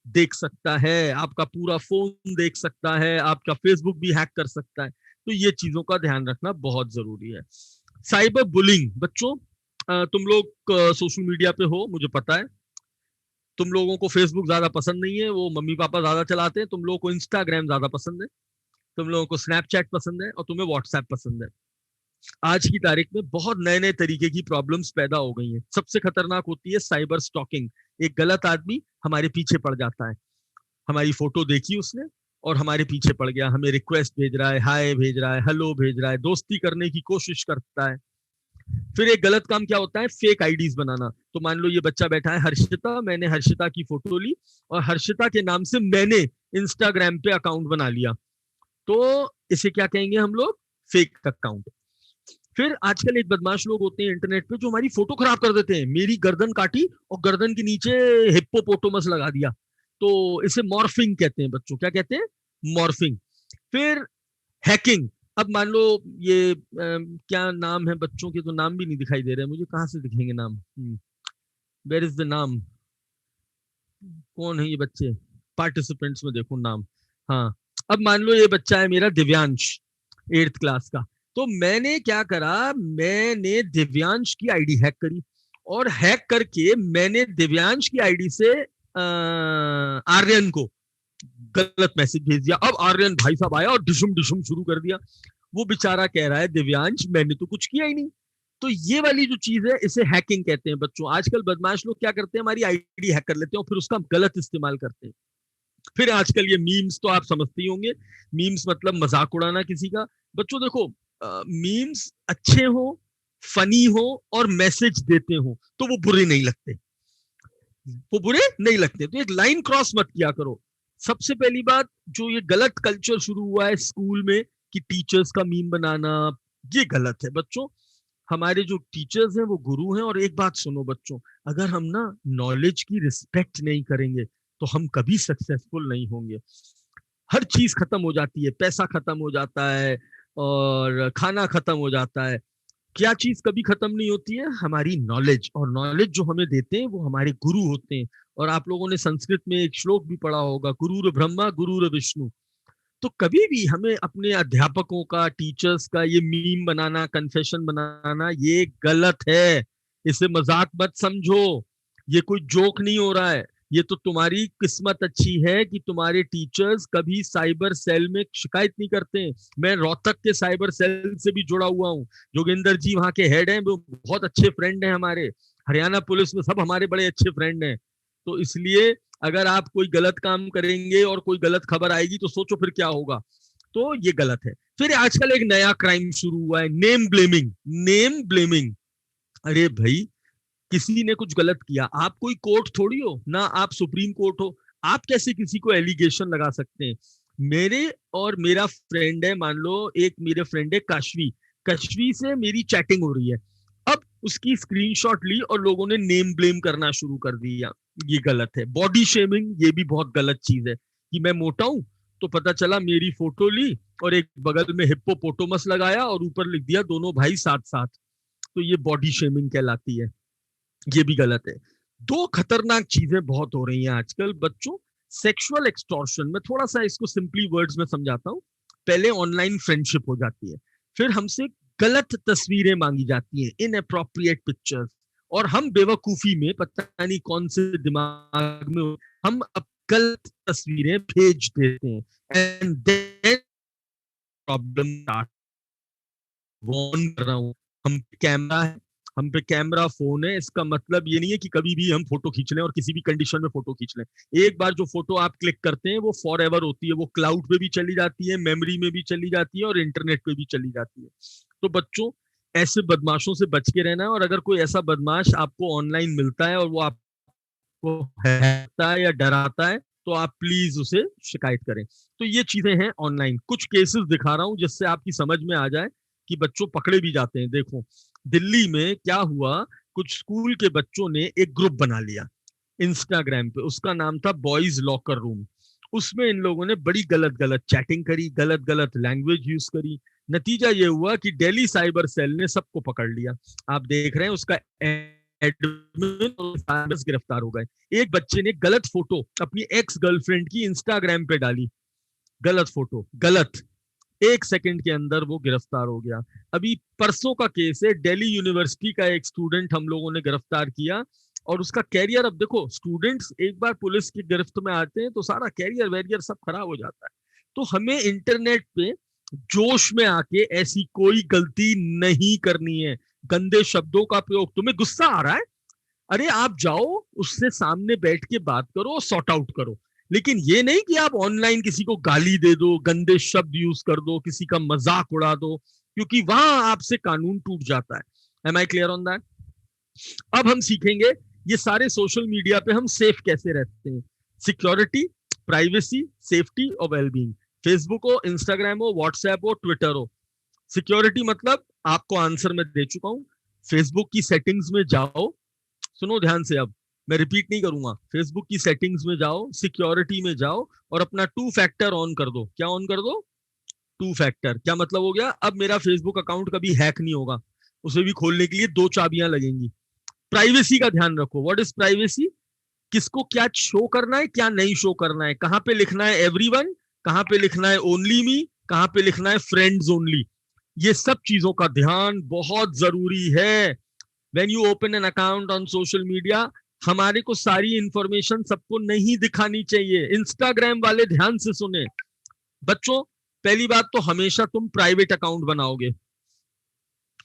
देख सकता है, आपका पूरा फोन देख सकता है, आपका फेसबुक भी हैक कर सकता है। तो ये चीजों का ध्यान रखना बहुत जरूरी है। Cyber bullying. बच्चों तुम लोग सोशल मीडिया पे हो, मुझे पता है। तुम लोगों को फेसबुक ज्यादा पसंद नहीं है, वो मम्मी पापा ज्यादा चलाते हैं। तुम लोगों को इंस्टाग्राम ज्यादा पसंद है, तुम लोगों को स्नैपचैट पसंद है, और तुम्हें व्हाट्सएप पसंद है। आज की तारीख में बहुत नए नए तरीके की प्रॉब्लम्स पैदा हो गई हैं। सबसे खतरनाक होती है साइबर स्टॉकिंग। एक गलत आदमी हमारे पीछे पड़ जाता है, हमारी फोटो देखी उसने और हमारे पीछे पड़ गया, हमें रिक्वेस्ट भेज रहा है, हाय भेज रहा है, हेलो भेज रहा है, दोस्ती करने की कोशिश करता है। फिर एक गलत काम क्या होता है? फेक आईडीज बनाना। तो मान लो ये बच्चा बैठा है हर्षिता, मैंने हर्षिता की फोटो ली और हर्षिता के नाम से मैंने इंस्टाग्राम पे अकाउंट बना लिया। तो इसे क्या कहेंगे हम लोग? Fake account. फिर आजकल एक बदमाश लोग होते हैं इंटरनेट पे जो हमारी फोटो खराब कर देते हैं। मेरी गर्दन काटी और गर्दन के नीचे हिप्पोपोटामस लगा दिया। तो इसे मॉर्फिंग कहते हैं बच्चों। क्या कहते हैं? मॉर्फिंग। फिर हैकिंग। अब मान लो ये क्या नाम है बच्चों के, तो नाम भी नहीं दिखाई दे रहे हैं मुझे, कहाँ से दिखेंगे नाम? वेयर इज द नाम? कौन है ये बच्चे? पार्टिसिपेंट्स में देखो नाम। हाँ, अब मान लो ये बच्चा है मेरा दिव्यांश, 8th क्लास का। तो मैंने क्या करा? मैंने दिव्यांश की आईडी हैक करी, और हैक करके मैंने दिव्यांश की आईडी से आर्यन को गलत मैसेज भेज दिया। अब आर्यन भाई साहब आया और डिशुम डिशुम शुरू कर दिया। वो बेचारा कह रहा है दिव्यांश मैंने तो कुछ किया ही नहीं। तो ये वाली जो चीज है इसे हैकिंग कहते हैं बच्चों। आजकल बदमाश लोग क्या करते हैं? हमारी आईडी हैक कर लेते हैं और फिर उसका गलत इस्तेमाल करते हैं। फिर आजकल ये मीम्स तो आप समझते ही होंगे। मीम्स मतलब मजाक उड़ाना किसी का। बच्चों देखो, मीम्स अच्छे हो, फनी हो और मैसेज देते हो तो वो बुरे नहीं लगते, वो बुरे नहीं लगते। तो एक लाइन क्रॉस मत किया करो। सबसे पहली बात, जो ये गलत कल्चर शुरू हुआ है स्कूल में कि टीचर्स का मीम बनाना, ये गलत है बच्चों। हमारे जो टीचर्स हैं वो गुरु हैं। और एक बात सुनो बच्चों, अगर हम ना नॉलेज की रिस्पेक्ट नहीं करेंगे तो हम कभी सक्सेसफुल नहीं होंगे। हर चीज खत्म हो जाती है, पैसा खत्म हो जाता है और खाना खत्म हो जाता है। क्या चीज कभी खत्म नहीं होती है? हमारी नॉलेज। और नॉलेज जो हमें देते हैं वो हमारे गुरु होते हैं। और आप लोगों ने संस्कृत में एक श्लोक भी पढ़ा होगा, गुरुर ब्रह्मा गुरुर विष्णु। तो कभी भी हमें अपने अध्यापकों का, टीचर्स का ये मीम बनाना, कन्फेशन बनाना, ये गलत है। इसे मजाक मत समझो, ये कोई जोक नहीं हो रहा है। ये तो तुम्हारी किस्मत अच्छी है कि तुम्हारे टीचर्स कभी साइबर सेल में शिकायत नहीं करते। मैं रोहतक के साइबर सेल से भी जुड़ा हुआ हूँ। जोगिंदर जी वहां के हेड हैं, वो बहुत अच्छे फ्रेंड हैं हमारे। हरियाणा पुलिस में सब हमारे बड़े अच्छे फ्रेंड हैं। तो इसलिए अगर आप कोई गलत काम करेंगे और कोई गलत खबर आएगी तो सोचो फिर क्या होगा। तो ये गलत है। फिर आजकल एक नया क्राइम शुरू हुआ है, नेम ब्लेमिंग। नेम ब्लेमिंग, अरे भाई किसी ने कुछ गलत किया, आप कोई कोर्ट थोड़ी हो ना, आप सुप्रीम कोर्ट हो। आप कैसे किसी को एलिगेशन लगा सकते हैं? मेरे और मेरा फ्रेंड है, मान लो एक मेरे फ्रेंड है काशवी, कशवी से मेरी चैटिंग हो रही है। अब उसकी स्क्रीनशॉट ली और लोगों ने नेम ब्लेम करना शुरू कर दिया। ये गलत है। बॉडी शेमिंग, ये भी बहुत गलत चीज है कि मैं मोटा हूं तो पता चला मेरी फोटो ली और एक बगल में हिप्पोपोटामस लगाया और ऊपर लिख दिया दोनों भाई साथ साथ। तो ये बॉडी शेमिंग कहलाती है। ये भी गलत है। दो खतरनाक चीजें बहुत हो रही हैं आजकल बच्चों। सेक्सुअल एक्सटॉर्शन, मैं थोड़ा सा इसको सिंपली वर्ड्स में समझाता हूँ। पहले ऑनलाइन फ्रेंडशिप हो जाती है, फिर हमसे गलत तस्वीरें मांगी जाती हैं, इनअप्रोप्रिएट पिक्चर्स, और हम बेवकूफी में पता नहीं कौन से दिमाग में हम अब गलत तस्वीरें भेज देते हैं। एंड देन प्रॉब्लम वार्न कर रहा हूँ, हम कैमरा है, हम पे कैमरा फोन है, इसका मतलब ये नहीं है कि कभी भी हम फोटो खींच लें और किसी भी कंडीशन में फोटो खींच लें। एक बार जो फोटो आप क्लिक करते हैं वो फॉर एवर होती है, वो क्लाउड पे भी चली जाती है, मेमोरी में भी चली जाती है और इंटरनेट पे भी चली जाती है। तो बच्चों ऐसे बदमाशों से बच के रहना है, और अगर कोई ऐसा बदमाश आपको ऑनलाइन मिलता है और वो आपको हैराता है या डराता है तो आप प्लीज उसे शिकायत करें। तो ये चीजें हैं ऑनलाइन। कुछ केसेस दिखा रहा हूं जिससे आपकी समझ में आ जाए कि बच्चों पकड़े भी जाते हैं। देखो दिल्ली में क्या हुआ, कुछ स्कूल के बच्चों ने एक ग्रुप बना लिया इंस्टाग्राम पे, उसका नाम था बॉयज लॉकर रूम। उसमें इन लोगों ने बड़ी गलत गलत चैटिंग करी, गलत गलत लैंग्वेज यूज करी। नतीजा ये हुआ कि दिल्ली साइबर सेल ने सबको पकड़ लिया। आप देख रहे हैं उसका एडमिन और गिरफ्तार हो गए। एक बच्चे ने गलत फोटो अपनी एक्स गर्लफ्रेंड की इंस्टाग्राम पे डाली, गलत फोटो, गलत, 1 सेकंड के अंदर वो गिरफ्तार हो गया। अभी परसों का केस है, दिल्ली यूनिवर्सिटी का एक स्टूडेंट हम लोगों ने गिरफ्तार किया और उसका कैरियर, अब देखो स्टूडेंट्स एक बार पुलिस की गिरफ्त में आते हैं तो सारा कैरियर वैरियर सब खराब हो जाता है। तो हमें इंटरनेट पे जोश में आके ऐसी कोई गलती नहीं करनी है। गंदे शब्दों का प्रयोग, तुम्हें गुस्सा आ रहा है, अरे आप जाओ उससे सामने बैठ के बात करो, सॉर्ट आउट करो। लेकिन ये नहीं कि आप ऑनलाइन किसी को गाली दे दो, गंदे शब्द यूज कर दो, किसी का मजाक उड़ा दो, क्योंकि वहां आपसे कानून टूट जाता है। Am I clear on that? अब हम सीखेंगे ये सारे सोशल मीडिया पे हम सेफ कैसे रहते हैं। सिक्योरिटी, प्राइवेसी, सेफ्टी और वेलबींग। फेसबुक हो, इंस्टाग्राम हो, व्हाट्सएप हो, ट्विटर हो। सिक्योरिटी मतलब आपको आंसर में दे चुका हूं। फेसबुक की सेटिंग्स में जाओ, सुनो ध्यान से, अब मैं रिपीट नहीं करूंगा। फेसबुक की सेटिंग्स में जाओ, सिक्योरिटी में जाओ और अपना 2 फैक्टर ऑन कर दो। क्या ऑन कर दो? 2 फैक्टर। क्या मतलब हो गया? अब मेरा फेसबुक अकाउंट कभी हैक नहीं होगा, उसे भी खोलने के लिए 2 चाबियां लगेंगी। प्राइवेसी का ध्यान रखो। What is privacy? किसको क्या शो करना है, क्या नहीं शो करना है, कहां पे लिखना है एवरीवन, कहां पे लिखना है ओनली मी, कहां पे लिखना है फ्रेंड्स ओनली। ये सब चीजों का ध्यान बहुत जरूरी है। When you open an account on social media, हमारे को सारी इंफॉर्मेशन सबको नहीं दिखानी चाहिए। इंस्टाग्राम वाले ध्यान से सुने बच्चों, पहली बात तो हमेशा तुम प्राइवेट अकाउंट बनाओगे,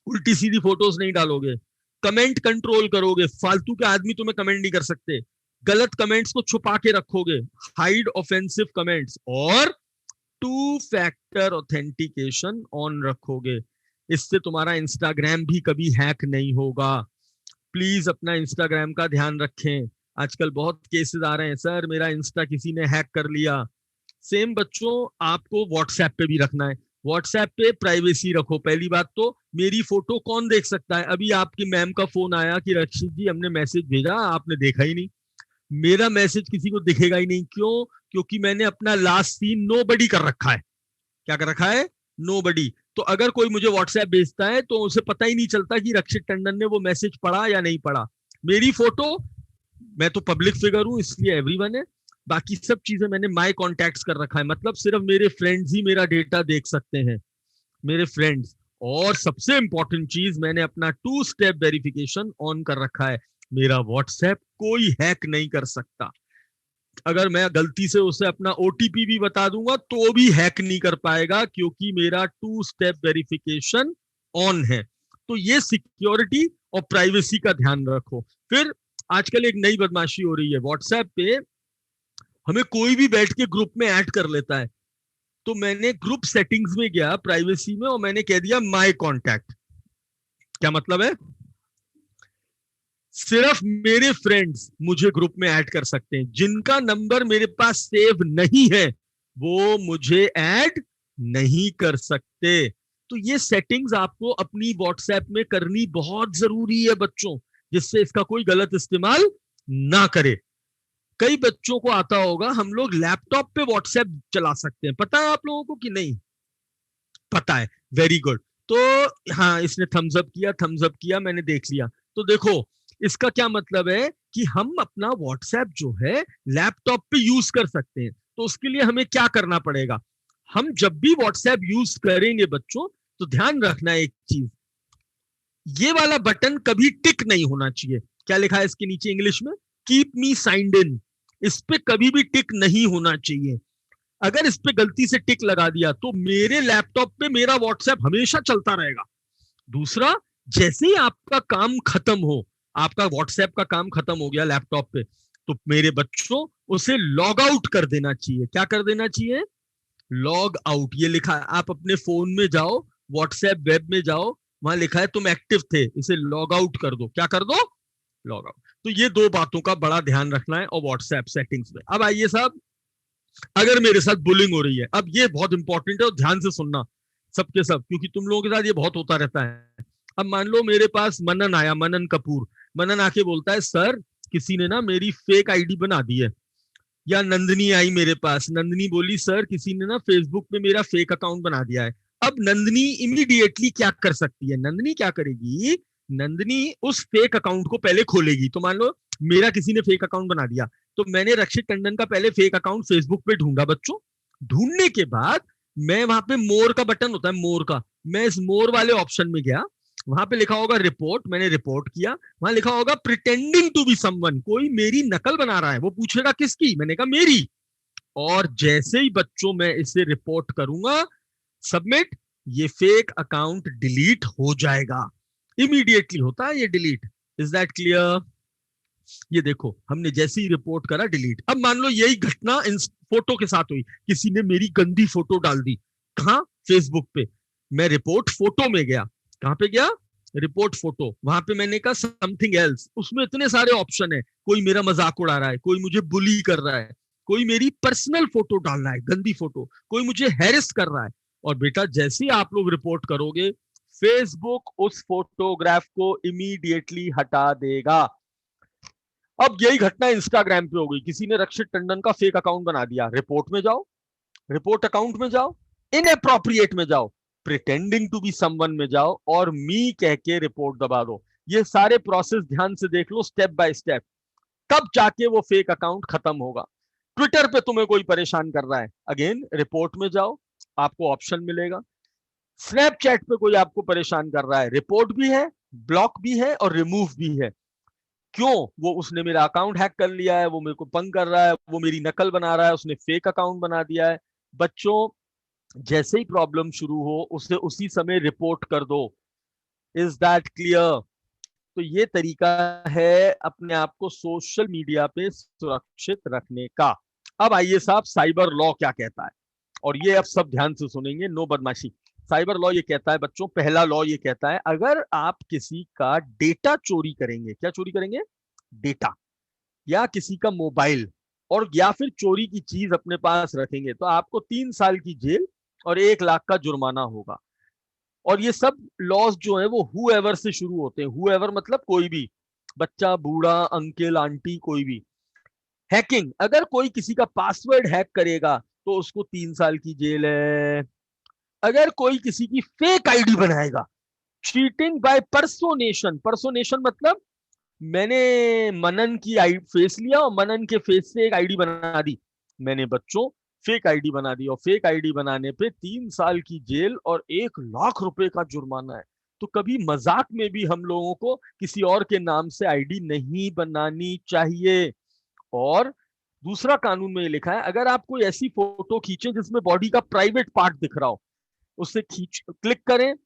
उल्टी सीधी फोटोज नहीं डालोगे, कमेंट कंट्रोल करोगे, फालतू के आदमी तुम्हें कमेंट नहीं कर सकते, गलत कमेंट्स को छुपा के रखोगे, हाइड ऑफेंसिव कमेंट्स, और 2 फैक्टर ऑथेंटिकेशन ऑन रखोगे। इससे तुम्हारा इंस्टाग्राम भी कभी हैक नहीं होगा। प्लीज अपना इंस्टाग्राम का ध्यान रखें। आजकल बहुत केसेस आ रहे हैं, सर मेरा इंस्टा किसी ने हैक कर लिया। सेम बच्चों आपको व्हाट्सएप पे भी रखना है। व्हाट्सएप पे प्राइवेसी रखो। पहली बात तो मेरी फोटो कौन देख सकता है? अभी आपकी मैम का फोन आया कि रक्षित जी हमने मैसेज भेजा, आपने देखा ही नहीं। मेरा मैसेज किसी को दिखेगा ही नहीं। क्यों? क्योंकि मैंने अपना लास्ट सीन नोबडी कर रखा है। क्या कर रखा है? नोबडी। तो अगर कोई मुझे व्हाट्सएप भेजता है तो उसे पता ही नहीं चलता कि रक्षित टंडन ने वो मैसेज पढ़ा या नहीं पढ़ा। मेरी फोटो, मैं तो पब्लिक फिगर हूं इसलिए एवरीवन है, बाकी सब चीजें मैंने माय कॉन्टैक्ट्स कर रखा है, मतलब सिर्फ मेरे फ्रेंड्स ही मेरा डेटा देख सकते हैं, मेरे फ्रेंड्स। और सबसे इंपॉर्टेंट चीज, मैंने अपना 2 स्टेप वेरिफिकेशन ऑन कर रखा है। मेरा व्हाट्सएप कोई हैक नहीं कर सकता। अगर मैं गलती से उसे अपना ओटीपी भी बता दूंगा तो भी हैक नहीं कर पाएगा, क्योंकि मेरा 2 स्टेप वेरिफिकेशन ऑन है। तो ये सिक्योरिटी और प्राइवेसी का ध्यान रखो। फिर आजकल एक नई बदमाशी हो रही है, व्हाट्सएप पे हमें कोई भी बैठ के ग्रुप में ऐड कर लेता है। तो मैंने ग्रुप सेटिंग्स में गया प्राइवेसी में, और मैंने कह दिया माय कॉन्टैक्ट। क्या मतलब है? सिर्फ मेरे फ्रेंड्स मुझे ग्रुप में ऐड कर सकते हैं, जिनका नंबर मेरे पास सेव नहीं है वो मुझे ऐड नहीं कर सकते। तो ये सेटिंग्स आपको अपनी व्हाट्सएप में करनी बहुत जरूरी है बच्चों, जिससे इसका कोई गलत इस्तेमाल ना करे। कई बच्चों को आता होगा, हम लोग लैपटॉप पे व्हाट्सएप चला सकते हैं, पता है आप लोगों को कि नहीं? पता है, वेरी गुड। तो हाँ, इसने थम्स अप किया, मैंने देख लिया। तो देखो, इसका क्या मतलब है कि हम अपना व्हाट्सएप जो है लैपटॉप पे यूज कर सकते हैं। तो उसके लिए हमें क्या करना पड़ेगा? हम जब भी व्हाट्सएप यूज करेंगे बच्चों, तो ध्यान रखना एक चीज, ये वाला बटन कभी टिक नहीं होना चाहिए। क्या लिखा है इसके नीचे इंग्लिश में? Keep me signed in. इस पे कभी भी टिक नहीं होना चाहिए। अगर इस पे गलती से टिक लगा दिया तो मेरे लैपटॉप पे मेरा व्हाट्सएप हमेशा चलता रहेगा। दूसरा, जैसे ही आपका काम खत्म हो, आपका व्हाट्सएप का काम खत्म हो गया लैपटॉप पे, तो मेरे बच्चों उसे लॉग आउट कर देना चाहिए। क्या कर देना चाहिए? Log out. ये लिखा है, आप अपने फोन में जाओ, व्हाट्सएप वेब में जाओ, वहां लिखा है तुम एक्टिव थे, इसे लॉग आउट कर दो। क्या कर दो? Log out. तो ये 2 बातों का बड़ा ध्यान रखना है और व्हाट्सएप सेटिंग्स में। अब आइए साहब, अगर मेरे साथ बुलिंग हो रही है, अब ये बहुत इंपॉर्टेंट है और ध्यान से सुनना सबके सब, क्योंकि तुम लोगों के साथ ये बहुत होता रहता है। अब मान लो मेरे पास मनन आया, मनन कपूर, मनन आके बोलता है सर किसी ने ना मेरी फेक आईडी बना दी है। या नंदनी आई मेरे पास, नंदनी बोली सर किसी ने ना फेसबुक पे मेरा फेक अकाउंट बना दिया है। अब नंदनी इमीडिएटली क्या कर सकती है? नंदनी क्या करेगी? नंदनी उस फेक अकाउंट को पहले खोलेगी। तो मान लो मेरा किसी ने फेक अकाउंट बना दिया, तो मैंने रक्षित टंडन का पहले फेक अकाउंट फेसबुक पे ढूंढा बच्चों। ढूंढने के बाद मैं वहां पे मोर का बटन होता है, मोर का, मैं इस मोर वाले ऑप्शन में गया, वहां पे लिखा होगा रिपोर्ट, मैंने रिपोर्ट किया। वहां लिखा होगा प्रिटेंडिंग टू बी समवन, कोई मेरी नकल बना रहा है। वो पूछेगा किसकी? मैंने कहा मेरी। और जैसे ही बच्चों मैं इसे रिपोर्ट करूंगा, सबमिट, ये फेक अकाउंट डिलीट हो जाएगा। इमीडिएटली होता है ये डिलीट। Is that clear? ये देखो, हमने जैसे ही रिपोर्ट करा, डिलीट। अब मान लो यही घटना इन फोटो के साथ हुई, किसी ने मेरी गंदी फोटो डाल दी, कहां? फेसबुक पे। मैं रिपोर्ट फोटो में गया, कहां पे गया? Report photo. वहां पे मैंने कहा समथिंग एल्स, उसमें इतने सारे ऑप्शन है, कोई मेरा मजाक उड़ा रहा है, कोई मुझे बुली कर रहा है, कोई मेरी पर्सनल फोटो डाल रहा है, गंदी फोटो, कोई मुझे हैरेस कर रहा है। और बेटा जैसे ही आप लोग रिपोर्ट करोगे, फेसबुक उस फोटोग्राफ को इमीडिएटली हटा देगा। अब यही घटना इंस्टाग्राम पे हो गई, किसी ने रक्षित टंडन का फेक अकाउंट बना दिया। रिपोर्ट में जाओ, रिपोर्ट अकाउंट में जाओ, इनएप्रोप्रिएट में जाओ, प्रिटेंडिंग टू बी समवन में जाओ, और मी कह के रिपोर्ट दबा दो। ये सारे प्रोसेस ध्यान से देख लो, स्टेप बाय स्टेप, तब जाके वो फेक अकाउंट खत्म होगा। ट्विटर पे तुम्हें कोई परेशान कर रहा है, अगेन रिपोर्ट में जाओ, आपको ऑप्शन मिलेगा। स्नैपचैट पे कोई आपको परेशान कर रहा है, रिपोर्ट भी है, ब्लॉक भी है और रिमूव भी है। क्यों? वो उसने मेरा अकाउंट हैक कर लिया है, वो मेरे को पंग कर रहा है, वो मेरी नकल बना रहा है, उसने फेक अकाउंट बना दिया है। बच्चों जैसे ही प्रॉब्लम शुरू हो, उसे उसी समय रिपोर्ट कर दो। Is that clear? तो ये तरीका है अपने आप को सोशल मीडिया पे सुरक्षित रखने का। अब आइए साहब, साइबर लॉ क्या कहता है, और ये अब सब ध्यान से सुनेंगे, नो बदमाशी। साइबर लॉ ये कहता है बच्चों, पहला लॉ ये कहता है, अगर आप किसी का डेटा चोरी करेंगे, क्या चोरी करेंगे? डेटा, या किसी का मोबाइल, और या फिर चोरी की चीज अपने पास रखेंगे, तो आपको 3 साल की जेल और 1 लाख का जुर्माना होगा। और ये सब लॉज जो है वो हुएवर से शुरू होते हैं। हुएवर मतलब कोई भी, बच्चा, बूढ़ा, अंकल, आंटी, कोई भी। हैकिंग, अगर कोई किसी का पासवर्ड हैक करेगा तो उसको 3 साल की जेल है। अगर कोई किसी की फेक आईडी बनाएगा, चीटिंग बाय पर्सोनेशन, पर्सोनेशन मतलब मैंने मनन की फेस लिया और मनन के फेस से एक आईडी बना दी। मैंने बच्चों फेक आईडी बना दी, और फेक आईडी बनाने पे 3 साल की जेल और 1 लाख रुपए का जुर्माना है। तो कभी मजाक में भी हम लोगों को किसी और के नाम से आईडी नहीं बनानी चाहिए। और दूसरा कानून में ये लिखा है, अगर आप कोई ऐसी फोटो खींचे जिसमें बॉडी का प्राइवेट पार्ट दिख रहा हो, उससे खींच क्लिक करें,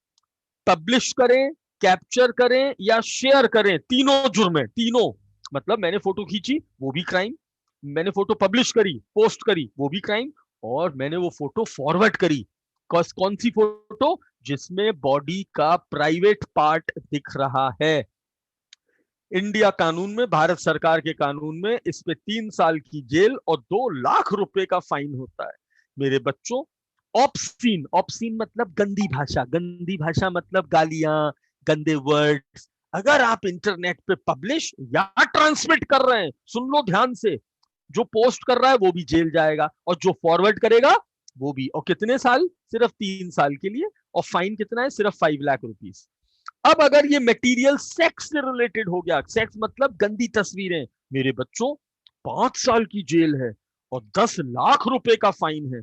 पब्लिश करें, कैप्चर करें या शेयर करें, तीनों जुर्म है। तीनों मतलब मैंने फोटो खींची वो भी क्राइम, मैंने फोटो पब्लिश करी, पोस्ट करी, वो भी क्राइम, और मैंने वो फोटो फॉरवर्ड करी, कौन सी फोटो, जिसमें बॉडी का प्राइवेट पार्ट दिख रहा है। इंडिया कानून में, भारत सरकार के कानून में इस पे 3 साल की जेल और 2 लाख रुपए का फाइन होता है। मेरे बच्चों, ऑब्सीन, ऑब्सीन मतलब गंदी भाषा, गंदी भाषा मतलब गालियां, गंदे वर्ड्स, अगर आप इंटरनेट पे पब्लिश या ट्रांसमिट कर रहे हैं, सुन लो ध्यान से, जो पोस्ट कर रहा है वो भी जेल जाएगा और जो फॉरवर्ड करेगा वो भी। और कितने साल? सिर्फ 3 साल के लिए। और फाइन कितना है? सिर्फ 5 लाख रुपीज। अब अगर ये मटेरियल सेक्स से रिलेटेड हो गया, सेक्स मतलब गंदी तस्वीरें, मेरे बच्चों 5 साल की जेल है और 10 लाख रुपए का फाइन है।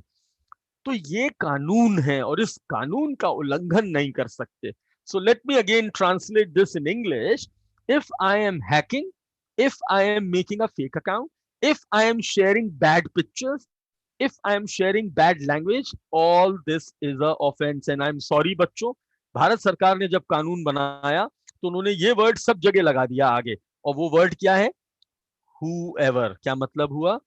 तो ये कानून है और इस कानून का उल्लंघन नहीं कर सकते। So let me again translate this in English. If I am hacking, if I am making a fake account, if I am sharing bad pictures, if I am sharing bad language, all this is a offense and I'm sorry बच्चों। भारत सरकार ने जब कानून बनाया तो उन्होंने ये word सब जगह लगा दिया आगे, और वो वर्ड क्या है? whoever। क्या मतलब हुआ?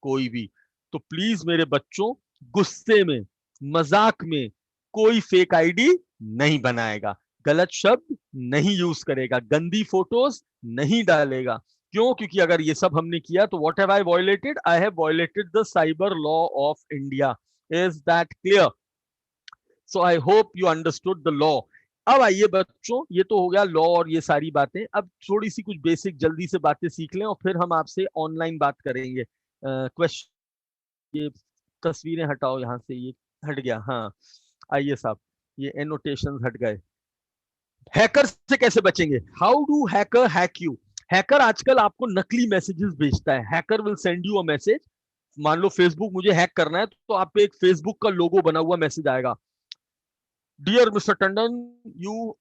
कोई भी। तो प्लीज मेरे बच्चों, गुस्से में, मजाक में कोई फेक आईडी नहीं बनाएगा, गलत शब्द नहीं यूज करेगा, गंदी फोटोज नहीं डालेगा। क्यों? क्योंकि अगर ये सब हमने किया तो what have I violated? I have violated the cyber law of India. Is that clear? So I hope you understood the law. अब आइए बच्चों, ये तो हो गया लॉ और ये सारी बातें। अब थोड़ी सी कुछ बेसिक जल्दी से बातें सीख लें और फिर हम आपसे ऑनलाइन बात करेंगे। क्वेश्चन, ये तस्वीरें हटाओ यहाँ से, ये हट गया। हाँ आइए साहब, ये एनोटेशंस हट गए। हैकर से कैसे बचेंगे? How do hacker hack you? Hacker आजकल आपको नकली मैसेजेस भेजता है। Hacker will send you a message, मान लो फेसबुक मुझे हैक करना है तो आप पे एक फेसबुक का लोगो बना हुआ मैसेज आएगा, dear mister Tandon,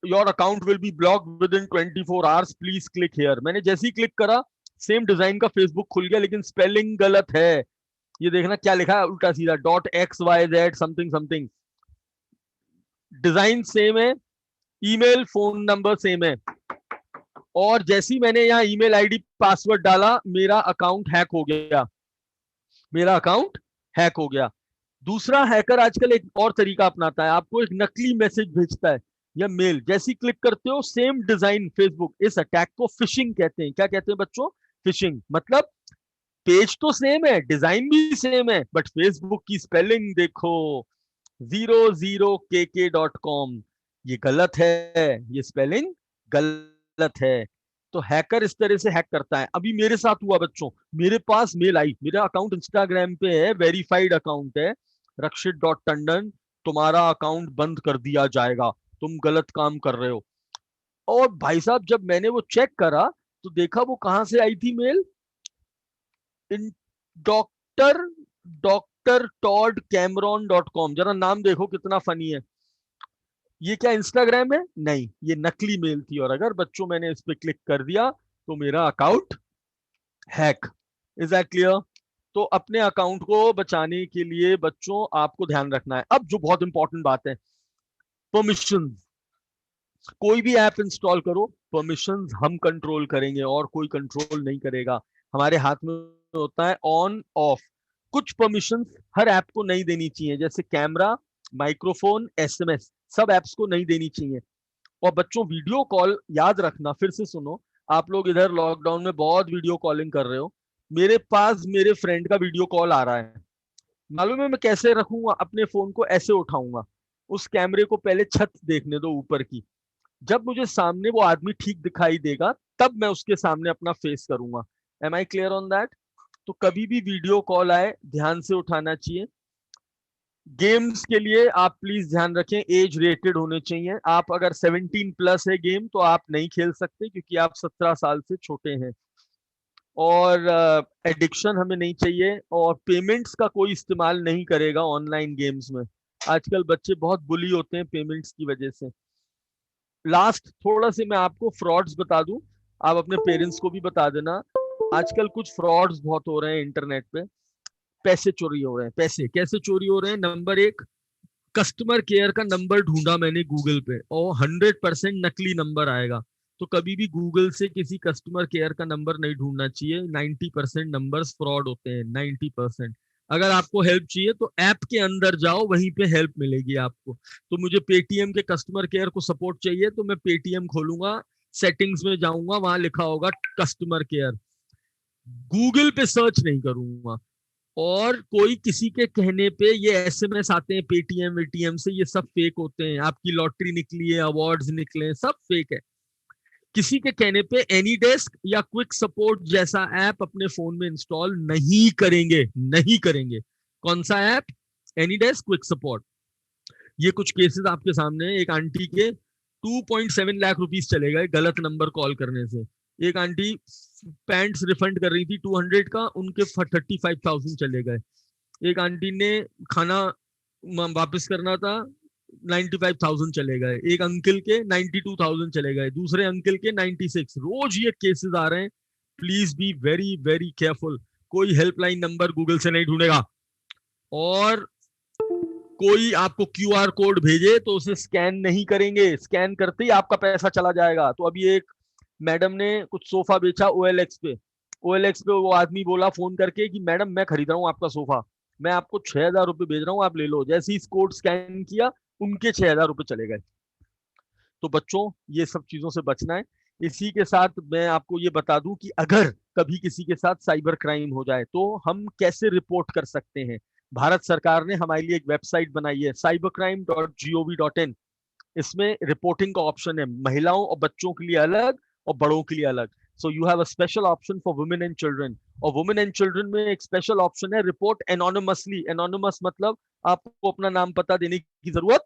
your account will be blocked within 24 hours, please click here. मैंने जैसे ही क्लिक करा, सेम डिजाइन का फेसबुक खुल गया, लेकिन स्पेलिंग गलत है। ये देखना क्या लिखा है, उल्टा सीधा .xyz something something. Design same है, ईमेल फोन नंबर सेम है, और जैसी मैंने यहाँ ईमेल आईडी पासवर्ड डाला, मेरा अकाउंट हैक हो गया, मेरा अकाउंट हैक हो गया। दूसरा, हैकर आजकल एक और तरीका अपनाता है, आपको एक नकली मैसेज भेजता है या मेल, जैसी क्लिक करते हो सेम डिजाइन फेसबुक। इस अटैक को फिशिंग कहते हैं। क्या कहते हैं बच्चों? फिशिंग। मतलब पेज तो सेम है, डिजाइन भी सेम है, बट फेसबुक की स्पेलिंग देखो 00kk.com, ये गलत है, ये स्पेलिंग गलत है। तो हैकर इस तरह से हैक करता है। अभी मेरे साथ हुआ बच्चों, मेरे पास मेल आई, मेरा अकाउंट इंस्टाग्राम पे है, वेरीफाइड अकाउंट है, रक्षित.टंडन, तुम्हारा अकाउंट बंद कर दिया जाएगा, तुम गलत काम कर रहे हो। और भाई साहब, जब मैंने वो चेक करा तो देखा वो कहां से आई थी मेल, डॉक्टर डॉक्टर टॉड कैमरॉन.com। जरा नाम देखो कितना फनी है। ये क्या इंस्टाग्राम है? नहीं, ये नकली मेल थी। और अगर बच्चों मैंने इस पे क्लिक कर दिया तो मेरा account hack. Is that clear? तो अपने अकाउंट को बचाने के लिए बच्चों आपको ध्यान रखना है। अब जो बहुत इंपॉर्टेंट बात है, परमिशन। कोई भी ऐप इंस्टॉल करो, परमिशन हम कंट्रोल करेंगे और कोई कंट्रोल नहीं करेगा। हमारे हाथ में होता है ऑन ऑफ। कुछ परमिशन हर ऐप को नहीं देनी चाहिए, जैसे कैमरा, माइक्रोफोन, एसएमएस, सब ऐप्स को नहीं देनी चाहिए। और बच्चों, वीडियो कॉल याद रखना, फिर से सुनो, आप लोग इधर लॉकडाउन में बहुत वीडियो कॉलिंग कर रहे हो। मेरे पास मेरे फ्रेंड का वीडियो कॉल आ रहा है, मालूम है मैं कैसे रखूंगा? अपने फोन को ऐसे उठाऊंगा, उस कैमरे को पहले छत देखने दो ऊपर की, जब मुझे सामने वो आदमी ठीक दिखाई देगा तब मैं उसके सामने अपना फेस करूंगा। Am I clear on that? तो कभी भी वीडियो कॉल आए ध्यान से उठाना चाहिए। गेम्स के लिए आप प्लीज ध्यान रखें, एज रेटेड होने चाहिए। आप अगर 17 प्लस है गेम तो आप नहीं खेल सकते क्योंकि आप 17 साल से छोटे हैं। और एडिक्शन हमें नहीं चाहिए, और पेमेंट्स का कोई इस्तेमाल नहीं करेगा ऑनलाइन गेम्स में। आजकल बच्चे बहुत बुली होते हैं पेमेंट्स की वजह से। लास्ट थोड़ा से मैं आपको फ्रॉड्स बता दूं, आप अपने पेरेंट्स को भी बता देना। आजकल कुछ फ्रॉड्स बहुत हो रहे हैं इंटरनेट पे, पैसे चोरी हो रहे हैं। पैसे कैसे चोरी हो रहे हैं? नंबर एक, कस्टमर केयर का नंबर ढूंढा मैंने गूगल पे और 100% नकली नंबर आएगा। तो कभी भी गूगल से किसी कस्टमर केयर का नंबर नहीं ढूंढना चाहिए। 90% नंबर्स फ्रॉड होते हैं, 90%। अगर आपको हेल्प चाहिए तो ऐप के अंदर जाओ, वहीं पे हेल्प मिलेगी आपको। तो मुझे पेटीएम के कस्टमर केयर को सपोर्ट चाहिए तो मैं पेटीएम खोलूंगा, सेटिंग्स में जाऊंगा, वहां लिखा होगा कस्टमर केयर। गूगल पे सर्च नहीं करूंगा। और कोई किसी के कहने पे ये एसएमएस आते हैं पेटीएम वेटीएम से, ये सब फेक होते हैं। आपकी लॉटरी निकली है, अवार्ड्स निकले हैं, सब फेक है। किसी के कहने पे एनी डेस्क या क्विक सपोर्ट जैसा ऐप अपने फोन में इंस्टॉल नहीं करेंगे, नहीं करेंगे। कौन सा app? Any desk, quick support. ये कुछ केसेस आपके सामने है। एक आंटी के 2.7 लाख रुपीस चले गए गलत नंबर कॉल करने से। एक आंटी पैंट्स रिफंड कर रही थी 200 का, उनके 35,000 चले गए। एक आंटी ने खाना वापस करना था, 95,000 चले गए। एक अंकल के 92,000 चले गए, दूसरे अंकल के 96। रोज ये केसेस आ रहे हैं। Please be very very careful. कोई हेल्पलाइन नंबर गूगल से नहीं ढूंढेगा। और कोई आपको क्यूआर कोड भेजे तो उसे स्कैन नहीं करेंगे, स्कैन करते ही आपका पैसा चला जाएगा। तो अभी एक मैडम ने कुछ सोफा बेचा OLX पे। OLX पे वो आदमी बोला फोन करके कि मैडम मैं खरीद रहा हूँ आपका सोफा, मैं आपको 6,000 रुपये भेज रहा हूँ, आप ले लो। जैसे ही कोड स्कैन किया, उनके 6,000 रुपये चले गए। तो बच्चों, ये सब चीजों से बचना है। इसी के साथ मैं आपको ये बता दूं कि अगर कभी किसी के साथ साइबर क्राइम हो जाए तो हम कैसे रिपोर्ट कर सकते हैं। भारत सरकार ने हमारे लिए एक वेबसाइट बनाई है, cybercrime.gov.in। इसमें रिपोर्टिंग का ऑप्शन है, महिलाओं और बच्चों के लिए अलग और बड़ों के लिए अलग। So you have a special option for women and children. और वुमेन एंड चिल्ड्रन में एक स्पेशल ऑप्शन है, रिपोर्ट एनोनिमसली। एनोनिमस मतलब आपको अपना नाम पता देने की जरूरत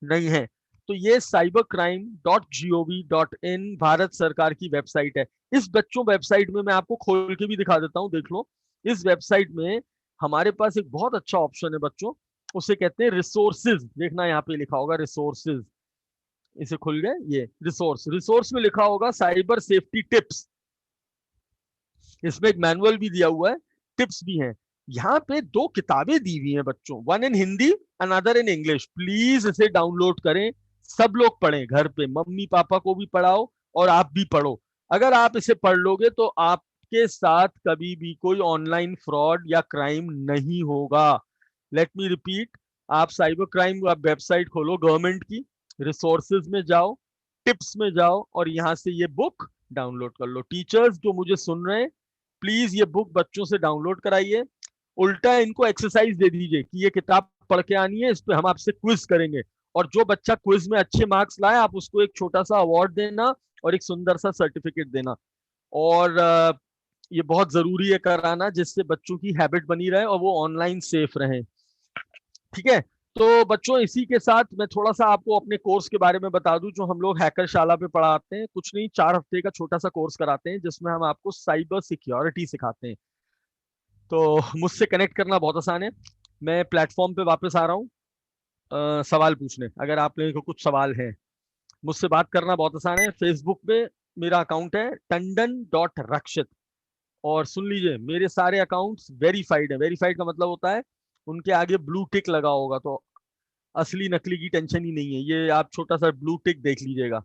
नहीं है। तो ये cybercrime.gov.in भारत सरकार की वेबसाइट है। इस बच्चों वेबसाइट में मैं आपको खोल के भी दिखा देता हूं, देख लो। इस वेबसाइट में हमारे पास एक बहुत अच्छा ऑप्शन है बच्चों, उसे कहते हैं रिसोर्सेज। देखना यहाँ पे लिखा होगा रिसोर्सेज, इसे खुल गए ये रिसोर्स में लिखा होगा साइबर सेफ्टी टिप्स। इसमें एक मैनुअल भी दिया हुआ है, टिप्स भी हैं। यहाँ पे 2 किताबें दी हुई हैं बच्चों, one in Hindi, another in English. Please इसे डाउनलोड करें, सब लोग पढ़ें घर पे, मम्मी पापा को भी पढ़ाओ और आप भी पढ़ो। अगर आप इसे पढ़ लोगे तो आपके साथ कभी भी कोई ऑनलाइन फ्रॉड या क्राइम नहीं होगा। लेट मी रिपीट, आप साइबर क्राइम वेबसाइट खोलो गवर्नमेंट की, रिसोर्सेज में जाओ, टिप्स में जाओ और यहाँ से ये बुक डाउनलोड कर लो। टीचर्स जो मुझे सुन रहे हैं, प्लीज ये बुक बच्चों से डाउनलोड कराइए। उल्टा इनको एक्सरसाइज दे दीजिए कि ये किताब पढ़ के आनी है, इस पे हम आपसे क्विज करेंगे। और जो बच्चा क्विज में अच्छे मार्क्स लाए, आप उसको एक छोटा सा अवार्ड देना और एक सुंदर सा सर्टिफिकेट देना। और ये बहुत जरूरी है कराना, जिससे बच्चों की हैबिट बनी रहे और वो ऑनलाइन सेफ रहे। ठीक है, तो बच्चों इसी के साथ मैं थोड़ा सा आपको अपने कोर्स के बारे में बता दूं, जो हम लोग हैकरशाला पे पढ़ाते हैं। कुछ नहीं, 4 हफ्ते का छोटा सा कोर्स कराते हैं जिसमें हम आपको साइबर सिक्योरिटी सिखाते हैं। तो मुझसे कनेक्ट करना बहुत आसान है। मैं प्लेटफॉर्म पे वापस आ रहा हूँ सवाल पूछने। अगर आप लोगों को कुछ सवाल है, मुझसे बात करना बहुत आसान है। फेसबुक पे मेरा अकाउंट है tandon.rakshit। और सुन लीजिए, मेरे सारे अकाउंट्स वेरीफाइड है। वेरीफाइड का मतलब होता है उनके आगे ब्लू टिक लगा होगा, तो असली नकली की टेंशन ही नहीं है। ये आप छोटा सा ब्लू टिक देख लीजिएगा।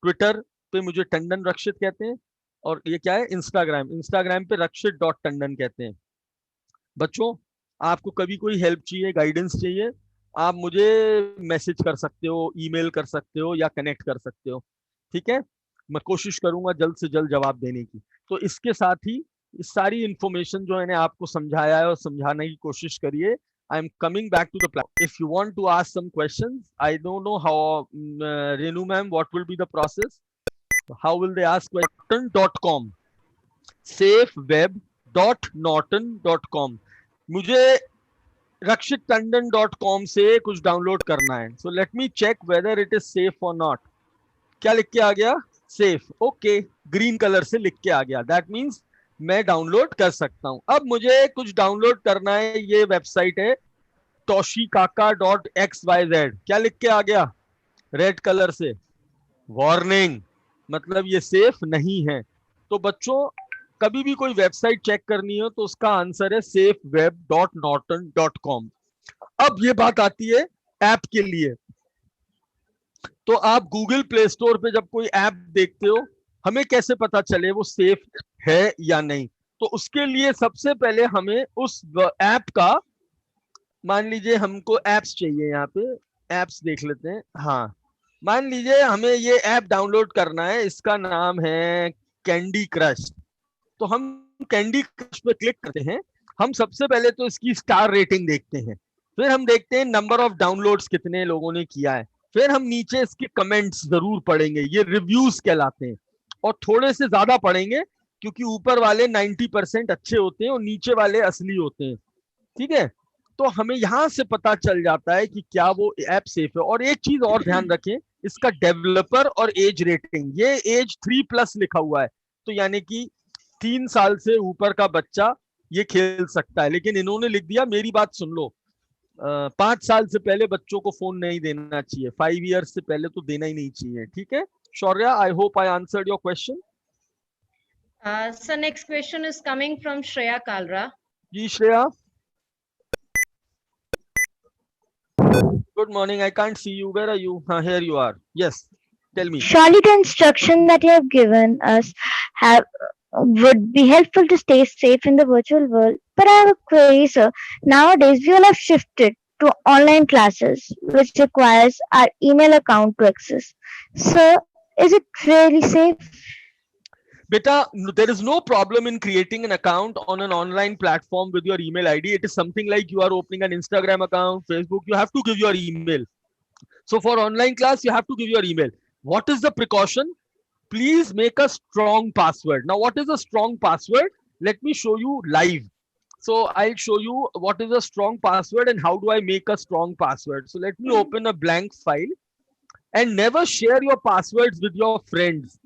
ट्विटर पे मुझे टंडन रक्षित कहते हैं, और ये क्या है, इंस्टाग्राम पे रक्षित.टंडन कहते हैं। बच्चों, आपको कभी कोई हेल्प चाहिए, गाइडेंस चाहिए, आप मुझे मैसेज कर सकते हो, ईमेल कर सकते हो या कनेक्ट कर सकते हो। ठीक है, मैं कोशिश करूंगा जल्द से जल्द जवाब देने की। तो इसके साथ ही इस सारी इंफॉर्मेशन जो मैंने आपको समझाया है और समझाने की कोशिश करिए। I am coming back to the platform. If you want to ask some questions, I don't know how, Renu ma'am, what will be the process? How will they ask? Norton.com, safeweb.norton.com. मुझे rakshitandon.com से कुछ download करना है. So let me check whether it is safe or not. क्या लिख के आ गया? Safe. Okay, green colour से लिख के आ गया. दैट मीन्स मैं डाउनलोड कर सकता हूं. अब मुझे कुछ डाउनलोड करना है. ये वेबसाइट है toshikaka.xyz. क्या लिख के आ गया? रेड कलर से. वार्निंग, मतलब ये सेफ नहीं है. तो बच्चों, कभी भी कोई वेबसाइट चेक करनी हो तो उसका आंसर है safeweb.norton.com. अब ये बात आती है ऐप के लिए. तो आप गूगल प्ले स्टोर पे जब कोई ऐप देखते हो, हमें कैसे पता चले वो सेफ है या नहीं? तो उसके लिए सबसे पहले हमें उस ऐप का, मान लीजिए हमको एप्स चाहिए, यहाँ पे एप्स देख लेते हैं. हाँ, मान लीजिए हमें ये ऐप डाउनलोड करना है. इसका नाम है कैंडी क्रश. तो हम कैंडी क्रश पे क्लिक करते हैं. हम सबसे पहले तो इसकी स्टार रेटिंग देखते हैं. फिर हम देखते हैं नंबर ऑफ डाउनलोड्स कितने लोगों ने किया है. फिर हम नीचे इसके कमेंट्स जरूर पढ़ेंगे, ये रिव्यूज कहलाते हैं. और थोड़े से ज्यादा पढ़ेंगे क्योंकि ऊपर वाले 90% अच्छे होते हैं और नीचे वाले असली होते हैं. ठीक है, तो हमें यहां से पता चल जाता है कि क्या वो ऐप सेफ है. और एक चीज और ध्यान रखें, इसका डेवलपर और एज रेटिंग, ये एज 3+ लिखा हुआ है. तो यानी कि 3 साल से ऊपर का बच्चा ये खेल सकता है. लेकिन इन्होंने लिख दिया, मेरी बात सुन लो, 5 साल से पहले बच्चों को फोन नहीं देना चाहिए. 5 इयर्स से पहले तो देना ही नहीं चाहिए. ठीक है Shaurya, I hope I answered your question. So next question is coming from Shreya Kalra. जी Shreya. Good morning. I can't see you. Where are you? Here you are. Yes. Tell me. Surely the instruction that you have given us would be helpful to stay safe in the virtual world. But I have a query, sir. Nowadays, we all have shifted to online classes, which requires our email account to access. So, is it really safe? Beta, there is no problem in creating an account on an online platform with your email ID. It is something like you are opening an Instagram account, Facebook. You have to give your email. So for online class, you have to give your email. What is the precaution? Please make a strong password. Now, what is a strong password? Let me show you live. So I'll show you what is a strong password and how do I make a strong password. So let me open a blank file, and never share your passwords with your friends,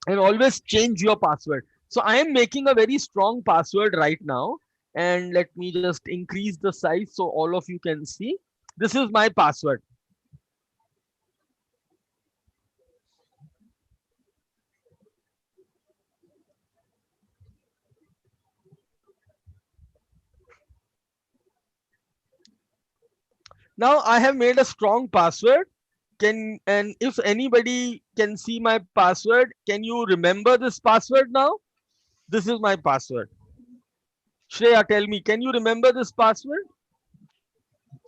and always change your password. So I am making a very strong password right now, and let me just increase the size so all of you can see. This is my password. Now I have made a strong password. And if anybody can see my password, can you remember this password now? This is my password. Shreya, tell me, can you remember this password?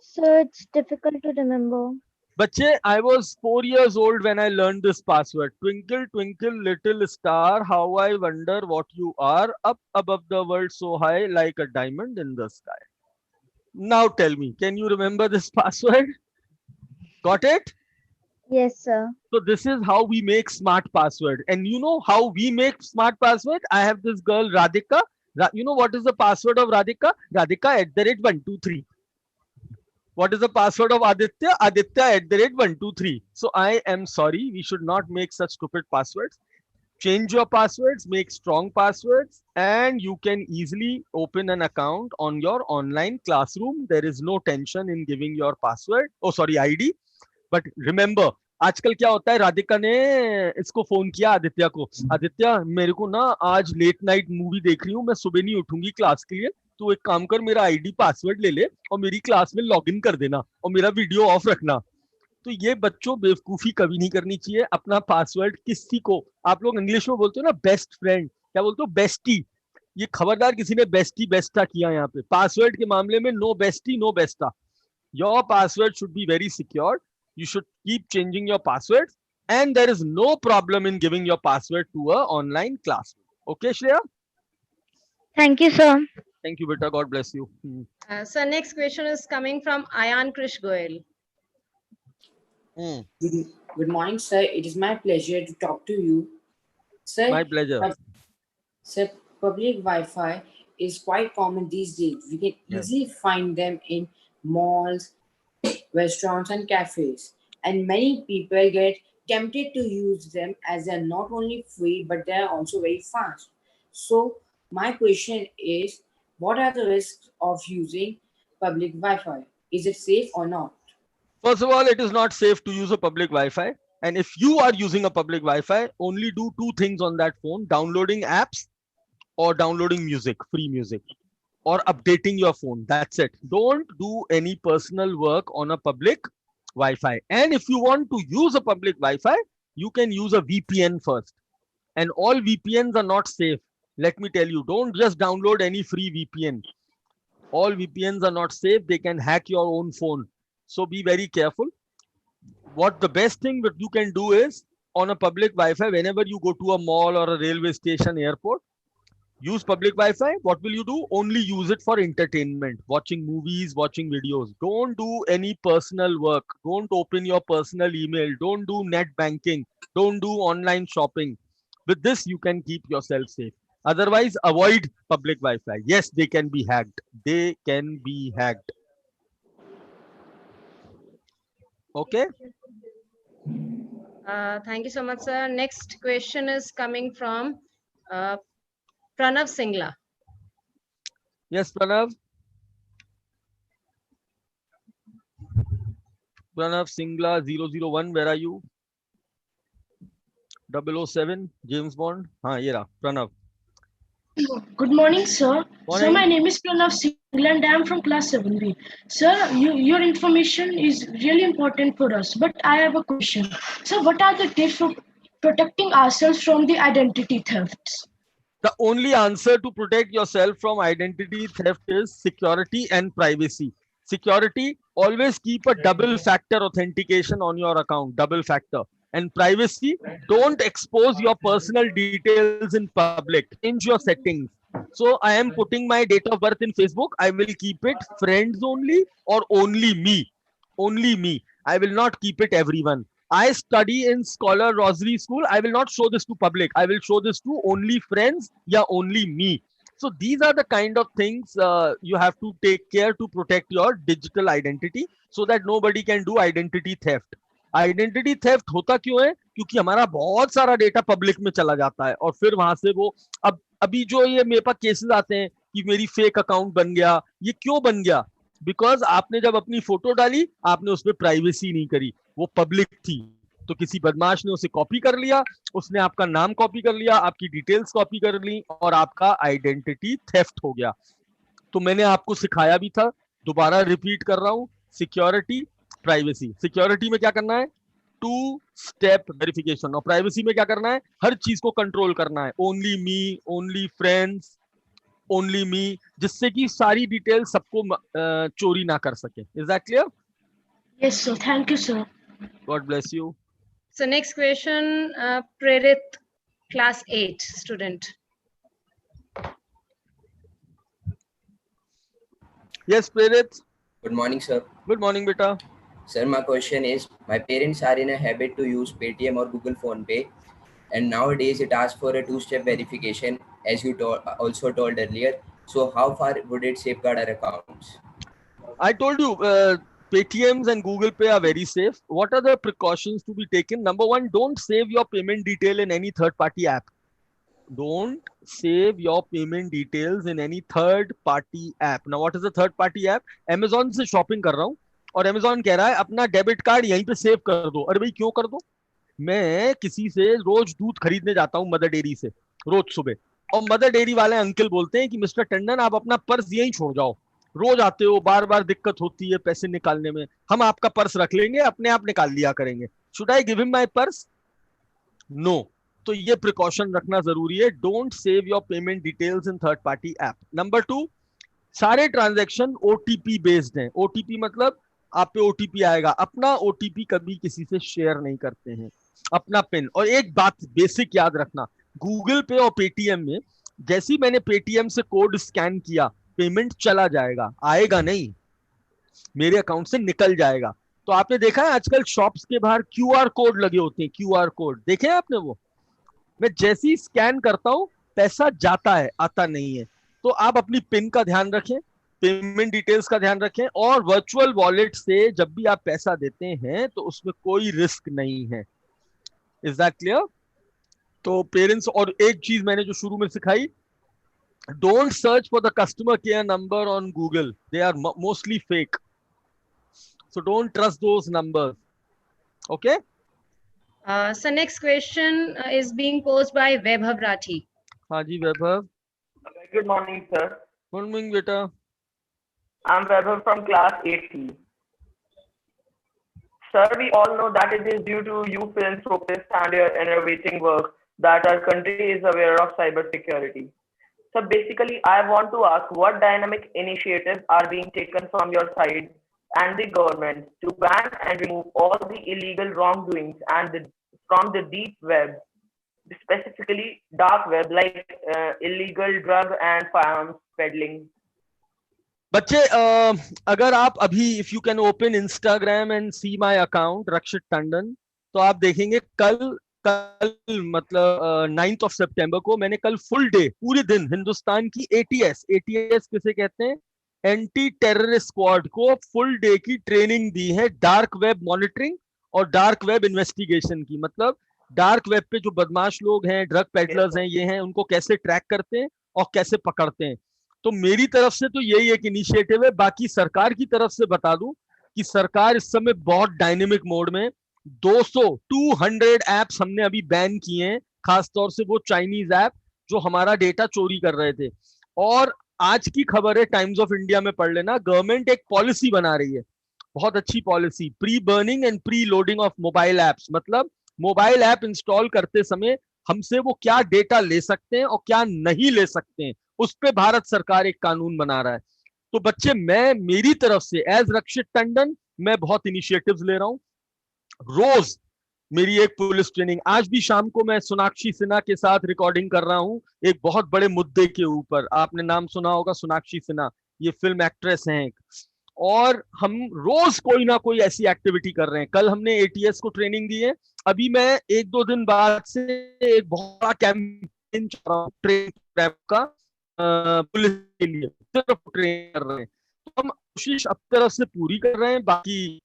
So, it's difficult to remember. Bache, I was 4 years old when I learned this password. Twinkle, twinkle, little star, how I wonder what you are, up above the world so high, like a diamond in the sky. Now tell me, can you remember this password? Got it? Yes, sir. So this is how we make smart password. And you know how we make smart password? I have this girl, Radhika. You know what is the password of Radhika? Radhika @123. What is the password of Aditya? Aditya @123. So I am sorry, we should not make such stupid passwords. Change your passwords, make strong passwords, and you can easily open an account on your online classroom. There is no tension in giving your password. Oh, sorry, ID. But remember, आजकल क्या होता है, राधिका ने इसको phone किया आदित्य को, आदित्य मेरे को ना आज लेट नाइट मूवी देख रही हूँ, मैं सुबह नहीं उठूंगी क्लास के लिए, तो एक काम कर मेरा आईडी पासवर्ड ले ले और मेरी क्लास में लॉगिन कर देना और मेरा वीडियो ऑफ रखना. तो ये बच्चों बेवकूफी कभी नहीं करनी चाहिए. अपना पासवर्ड किसी को, आप लोग इंग्लिश में बोलते हो ना बेस्ट फ्रेंड, क्या बोलते हो, बेस्टी. ये खबरदार किसी ने बेस्टी बेस्टा किया यहाँ पे. पासवर्ड के मामले में नो बेस्टी नो बेस्टा. Your password should be very secure. You should keep changing your passwords, and there is no problem in giving your password to a online classroom. Okay, Shreya? Thank you, sir. Thank you, beta. God bless you. So next question is coming from Ayan Krish Goel. Good morning, sir. It is my pleasure to talk to you. Sir, My pleasure. Sir, public Wi-Fi is quite common these days. We can Yes. easily find them in malls, restaurants, and cafes. And many people get tempted to use them as they're not only free but they're also very fast. So, my question is, what are the risks of using public Wi Fi? Is it safe or not? First of all, it is not safe to use a public Wi-Fi. And if you are using a public Wi-Fi, only do two things on that phone: downloading apps or downloading music, free music, or updating your phone. That's it. Don't do any personal work on a public Wi-Fi. And if you want to use a public Wi-Fi, you can use a VPN first. And all VPNs are not safe. Let me tell you, don't just download any free VPN. All VPNs are not safe. They can hack your own phone. So be very careful. What the best thing that you can do is, on a public Wi-Fi, whenever you go to a mall or a railway station, airport, use public Wi-Fi. What will you do? Only use it for entertainment, watching movies, watching videos. Don't do any personal work. Don't open your personal email. Don't do net banking. Don't do online shopping. With this, you can keep yourself safe. Otherwise, avoid public Wi-Fi. Yes, they can be hacked. They can be hacked. Okay. Thank you so much, sir. Next question is coming from Pranav Singla. Yes, Pranav. Pranav Singla 001, where are you? 007, James Bond. Ye raha, Pranav. Good morning, sir. Morning. Sir, my name is Pranav Singhal and I am from class 7B. Sir, your information is really important for us, but I have a question. Sir, what are the tips for protecting ourselves from the identity thefts? The only answer to protect yourself from identity theft is security and privacy. Security, always keep a double factor authentication on your account, double factor. And privacy, don't expose your personal details in public. Change your settings. So I am putting my date of birth in Facebook. I will keep it friends only or only me. Only me. I will not keep it everyone. I study in Scholar Rosary School. I will not show this to public. I will show this to only friends, yeah, only me. So these are the kind of things you have to take care to protect your digital identity so that nobody can do identity theft. Identity theft होता क्यों है? क्योंकि हमारा बहुत सारा data public में चला जाता है और फिर वहां से वो अब अभी जो ये मेरे पास केसेस आते हैं कि मेरी फेक अकाउंट बन गया, ये क्यों बन गया? बिकॉज आपने जब अपनी फोटो डाली, आपने उसमें प्राइवेसी नहीं करी, वो पब्लिक थी, तो किसी बदमाश ने उसे कॉपी कर लिया, उसने आपका नाम कॉपी कर लिया, आपकी डिटेल्स कॉपी कर ली और आपका आइडेंटिटी थेफ्ट हो गया. तो मैंने आपको सिखाया भी था, दोबारा रिपीट कर रहा हूँ, सिक्योरिटी, प्राइवेसी. सिक्योरिटी में क्या करना है? 2 स्टेप वेरिफिकेशन. और प्राइवेसी में क्या करना है? हर चीज को कंट्रोल करना है. Only me, only friends, only me, जिससे कि सारी डिटेल सबको चोरी ना कर सके. Is that clear? Yes, sir. Thank you, sir. God bless you. So next question, Prerit, class 8 student. Yes, Prerit. Good morning, sir. Good morning, beta. Sir, my question is, my parents are in a habit to use Paytm or Google Phone Pay, and nowadays it asks for a 2-step verification, as you also told earlier. So how far would it safeguard our accounts? I told you, Paytms and Google Pay are very safe. What are the precautions to be taken? Number one, don't save your payment detail in any third-party app. Don't save your payment details in any third-party app. Now, what is a third-party app? Amazon से shopping कर रहा हूँ और Amazon कह रहा है अपना debit card यहीं पे सेव कर दो. अरे भाई क्यों कर दो? मैं किसी से रोज दूध खरीदने जाता हूँ मदर डेयरी से रोज सुबह, और मदर डेयरी वाले अंकल बोलते हैं कि मिस्टर टंडन आप अपना पर्स यहीं छोड़ जाओ, रोज आते हो, बार बार दिक्कत होती है पैसे निकालने में, हम आपका पर्स रख लेंगे, अपने आप निकाल लिया करेंगे. Should I give him my purse? No. तो ये प्रिकॉशन रखना जरूरी है. Don't save your payment details in third party app. Number 2, सारे ट्रांजैक्शन ओटीपी बेस्ड हैं. ओटीपी मतलब आप पे ओटीपी आएगा. अपना ओटीपी कभी किसी से शेयर नहीं करते हैं, अपना पिन. और एक बात बेसिक याद रखना, गूगल पे और पेटीएम में जैसी मैंने पेटीएम से कोड स्कैन किया, पेमेंट चला जाएगा, आएगा नहीं, मेरे अकाउंट से निकल जाएगा. तो आपने देखा है आजकल शॉप्स के बाहर क्यूआर कोड लगे होते हैं, क्यूआर कोड देखे हैं आपने? वो मैं जैसे ही स्कैन करता हूं पैसा जाता है, आता नहीं है. तो आप अपनी पिन का ध्यान रखें. पेमेंट डिटेल्स का ध्यान रखें, और वर्चुअल वॉलेट से जब भी आप पैसा देते हैं तो उसमें कोई रिस्क नहीं है। Is that clear? तो पेरेंट्स, और एक चीज मैंने जो शुरू में सिखाई, don't search for the customer care number on Google. They are mostly fake. So don't trust those numbers. Okay? So next question is being posed by Vaibhav Rathi. हाँ जी वैभव। Good morning, sir. Good morning बेटा। I'm Vaibhav from class 8C. Sir, we all know that it is due to you philanthropists and your innovating work that our country is aware of cybersecurity. So basically, I want to ask what dynamic initiatives are being taken from your side and the government to ban and remove all the illegal wrongdoings from the deep web, specifically dark web, like illegal drug and firearms peddling. बच्चे अगर आप अभी if you can open Instagram and see my account Rakshit Tandon, तो आप देखेंगे कल मतलब 9th of September को मैंने कल फुल डे पूरे दिन हिंदुस्तान की ATS किसे कहते हैं, एंटी टेररिस्ट स्क्वाड को फुल डे की ट्रेनिंग दी है डार्क वेब मॉनिटरिंग और डार्क वेब इन्वेस्टिगेशन की। मतलब डार्क वेब पे जो बदमाश लोग हैं, ड्रग पेडलर्स हैं, ये हैं, उनको कैसे ट्रैक करते हैं और कैसे पकड़ते हैं। तो मेरी तरफ से तो यही एक इनिशिएटिव है। बाकी सरकार की तरफ से बता दूं कि सरकार इस समय बहुत डायनेमिक मोड में 200 एप्स हमने अभी बैन किए हैं, खासतौर से वो चाइनीज ऐप जो हमारा डेटा चोरी कर रहे थे। और आज की खबर है, टाइम्स ऑफ इंडिया में पढ़ लेना, गवर्नमेंट एक पॉलिसी बना रही है, बहुत अच्छी policy, pre burning and pre loading of mobile apps. मतलब मोबाइल ऐप इंस्टॉल करते समय हमसे वो क्या डेटा ले सकते हैं और क्या नहीं ले सकते हैं, उस पे भारत सरकार एक कानून बना रहा है। तो बच्चे, मैं मेरी तरफ से एज रक्षित टंडन मैं बहुत इनिशिएटिव्स ले रहा हूं। रोज मेरी एक पुलिस ट्रेनिंग, आज भी शाम को मैं सोनाक्षी सिन्हा के साथ रिकॉर्डिंग कर रहा हूं एक बहुत बड़े मुद्दे के ऊपर। आपने नाम सुना होगा सोनाक्षी सिन्हा, ये फिल्म एक्ट्रेस हैं एक। और हम रोज कोई ना कोई ऐसी एक्टिविटी कर रहे हैं। कल हमने ATS को ट्रेनिंग दी है, अभी मैं 1-2 दिन बाद से एक बहुत बड़ा कैंपेन चला रहा हूं ट्रेन का पुलिस के लिए, सिर्फ ट्रेन कर रहे हैं। तो हम कोशिश अपनी तरफ से पूरी कर रहे हैं, बाकी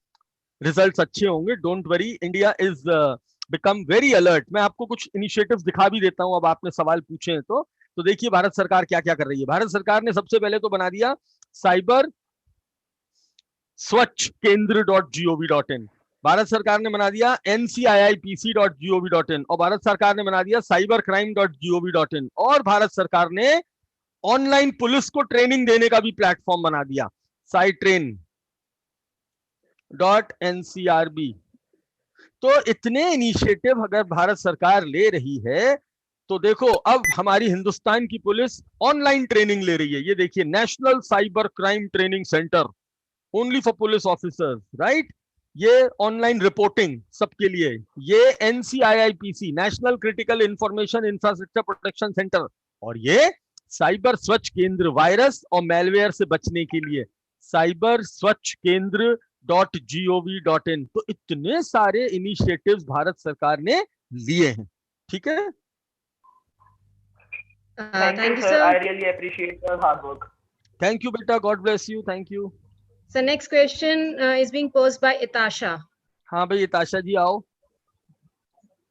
रिजल्ट्स अच्छे होंगे, don't worry. India is become very alert. मैं आपको कुछ इनिशिएटिव्स दिखा भी देता हूं, अब आपने सवाल पूछे हैं तो देखिए भारत सरकार क्या क्या कर रही है। भारत सरकार ने सबसे पहले तो बना दिया साइबर स्वच्छ केंद्र.gov.in, भारत सरकार ने बना दिया NCIIPC.gov.in, और भारत सरकार ने बना दिया cybercrime.gov.in, और भारत सरकार ने ऑनलाइन पुलिस को ट्रेनिंग देने का भी प्लेटफॉर्म बना दिया, cytrain.ncrb। तो इतने इनिशिएटिव अगर भारत सरकार ले रही है तो देखो, अब हमारी हिंदुस्तान की पुलिस ऑनलाइन ट्रेनिंग ले रही है। ये देखिए, national cyber crime training centre only for police officers, right. ये ऑनलाइन रिपोर्टिंग सबके लिए। ये NCIIPC national critical information infrastructure protection centre, और ये साइबर स्वच्छ केंद्र वायरस और मेलवेयर से बचने के लिए साइबर स्वच्छ केंद्र.gov.in। तो इतने सारे इनिशिएटिव्स भारत सरकार ने लिए हैं, ठीक है। Thank you, sir. I really appreciate your hard work. Thank you, beta. God bless you. Thank you. So next question is being posed by Itasha. हाँ भाई, इताशा जी आओ।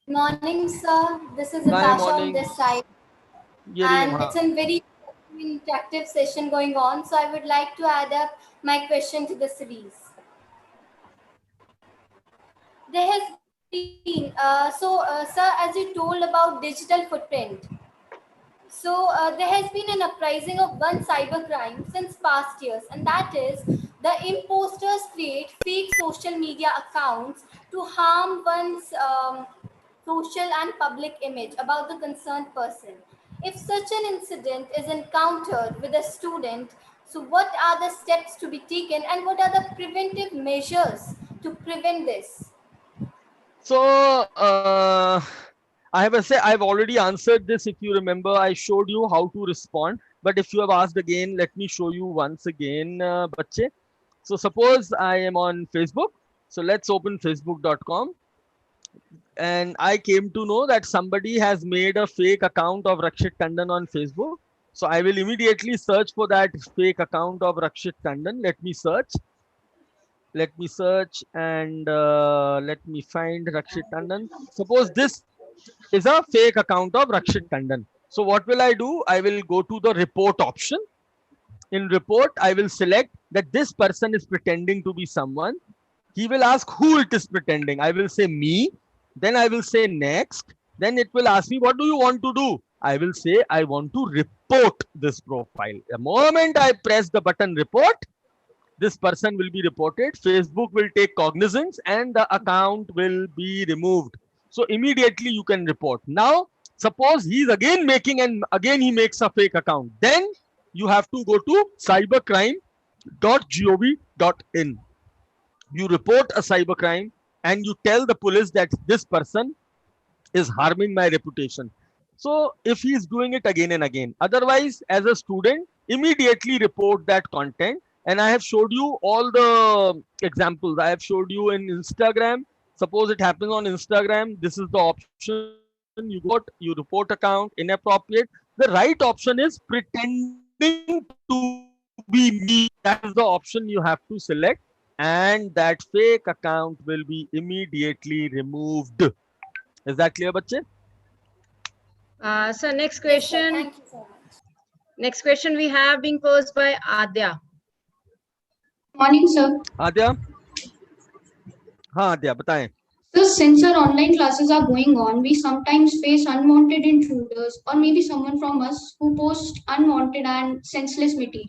Morning, sir. This is Natasha on this side, and it's a very interactive session going on. So I would like to add up my question to the series. There has been, sir, as you told about digital footprint. So there has been an uprising of one cybercrime since past years, and that is the imposters create fake social media accounts to harm one's social and public image about the concerned person. If such an incident is encountered with a student, so what are the steps to be taken and what are the preventive measures to prevent this? So, I've already answered this. If you remember, I showed you how to respond. But if you have asked again, let me show you once again, bache. So suppose I am on Facebook. So let's open facebook.com. And I came to know that somebody has made a fake account of Rakshit Tandon on Facebook. So I will immediately search for that fake account of Rakshit Tandon. Let me search and let me find Rakshit Tandon. Suppose this is a fake account of Rakshit Tandon. So what will I do? I will go to the report option. In report, I will select that this person is pretending to be someone. He will ask who it is pretending. I will say me. Then I will say next. Then it will ask me, what do you want to do? I will say, I want to report this profile. The moment I press the button report, this person will be reported. Facebook will take cognizance and the account will be removed. So immediately you can report. Now, suppose he's again making and again he makes a fake account. Then you have to go to cybercrime.gov.in. You report a cybercrime and you tell the police that this person is harming my reputation. So if he is doing it again and again, otherwise as a student, immediately report that content. And I have showed you all the examples. I have showed you in Instagram. Suppose it happens on Instagram. This is the option. You report account inappropriate. The right option is pretending to be me. That is the option you have to select. And that fake account will be immediately removed. Is that clear, bache? So next question. Thank you so much. Next question we have being posed by Adya. Morning, sir. Adya? हाँ Adya, बताएं. So since our online classes are going on, we sometimes face unwanted intruders or maybe someone from us who posts unwanted and senseless material.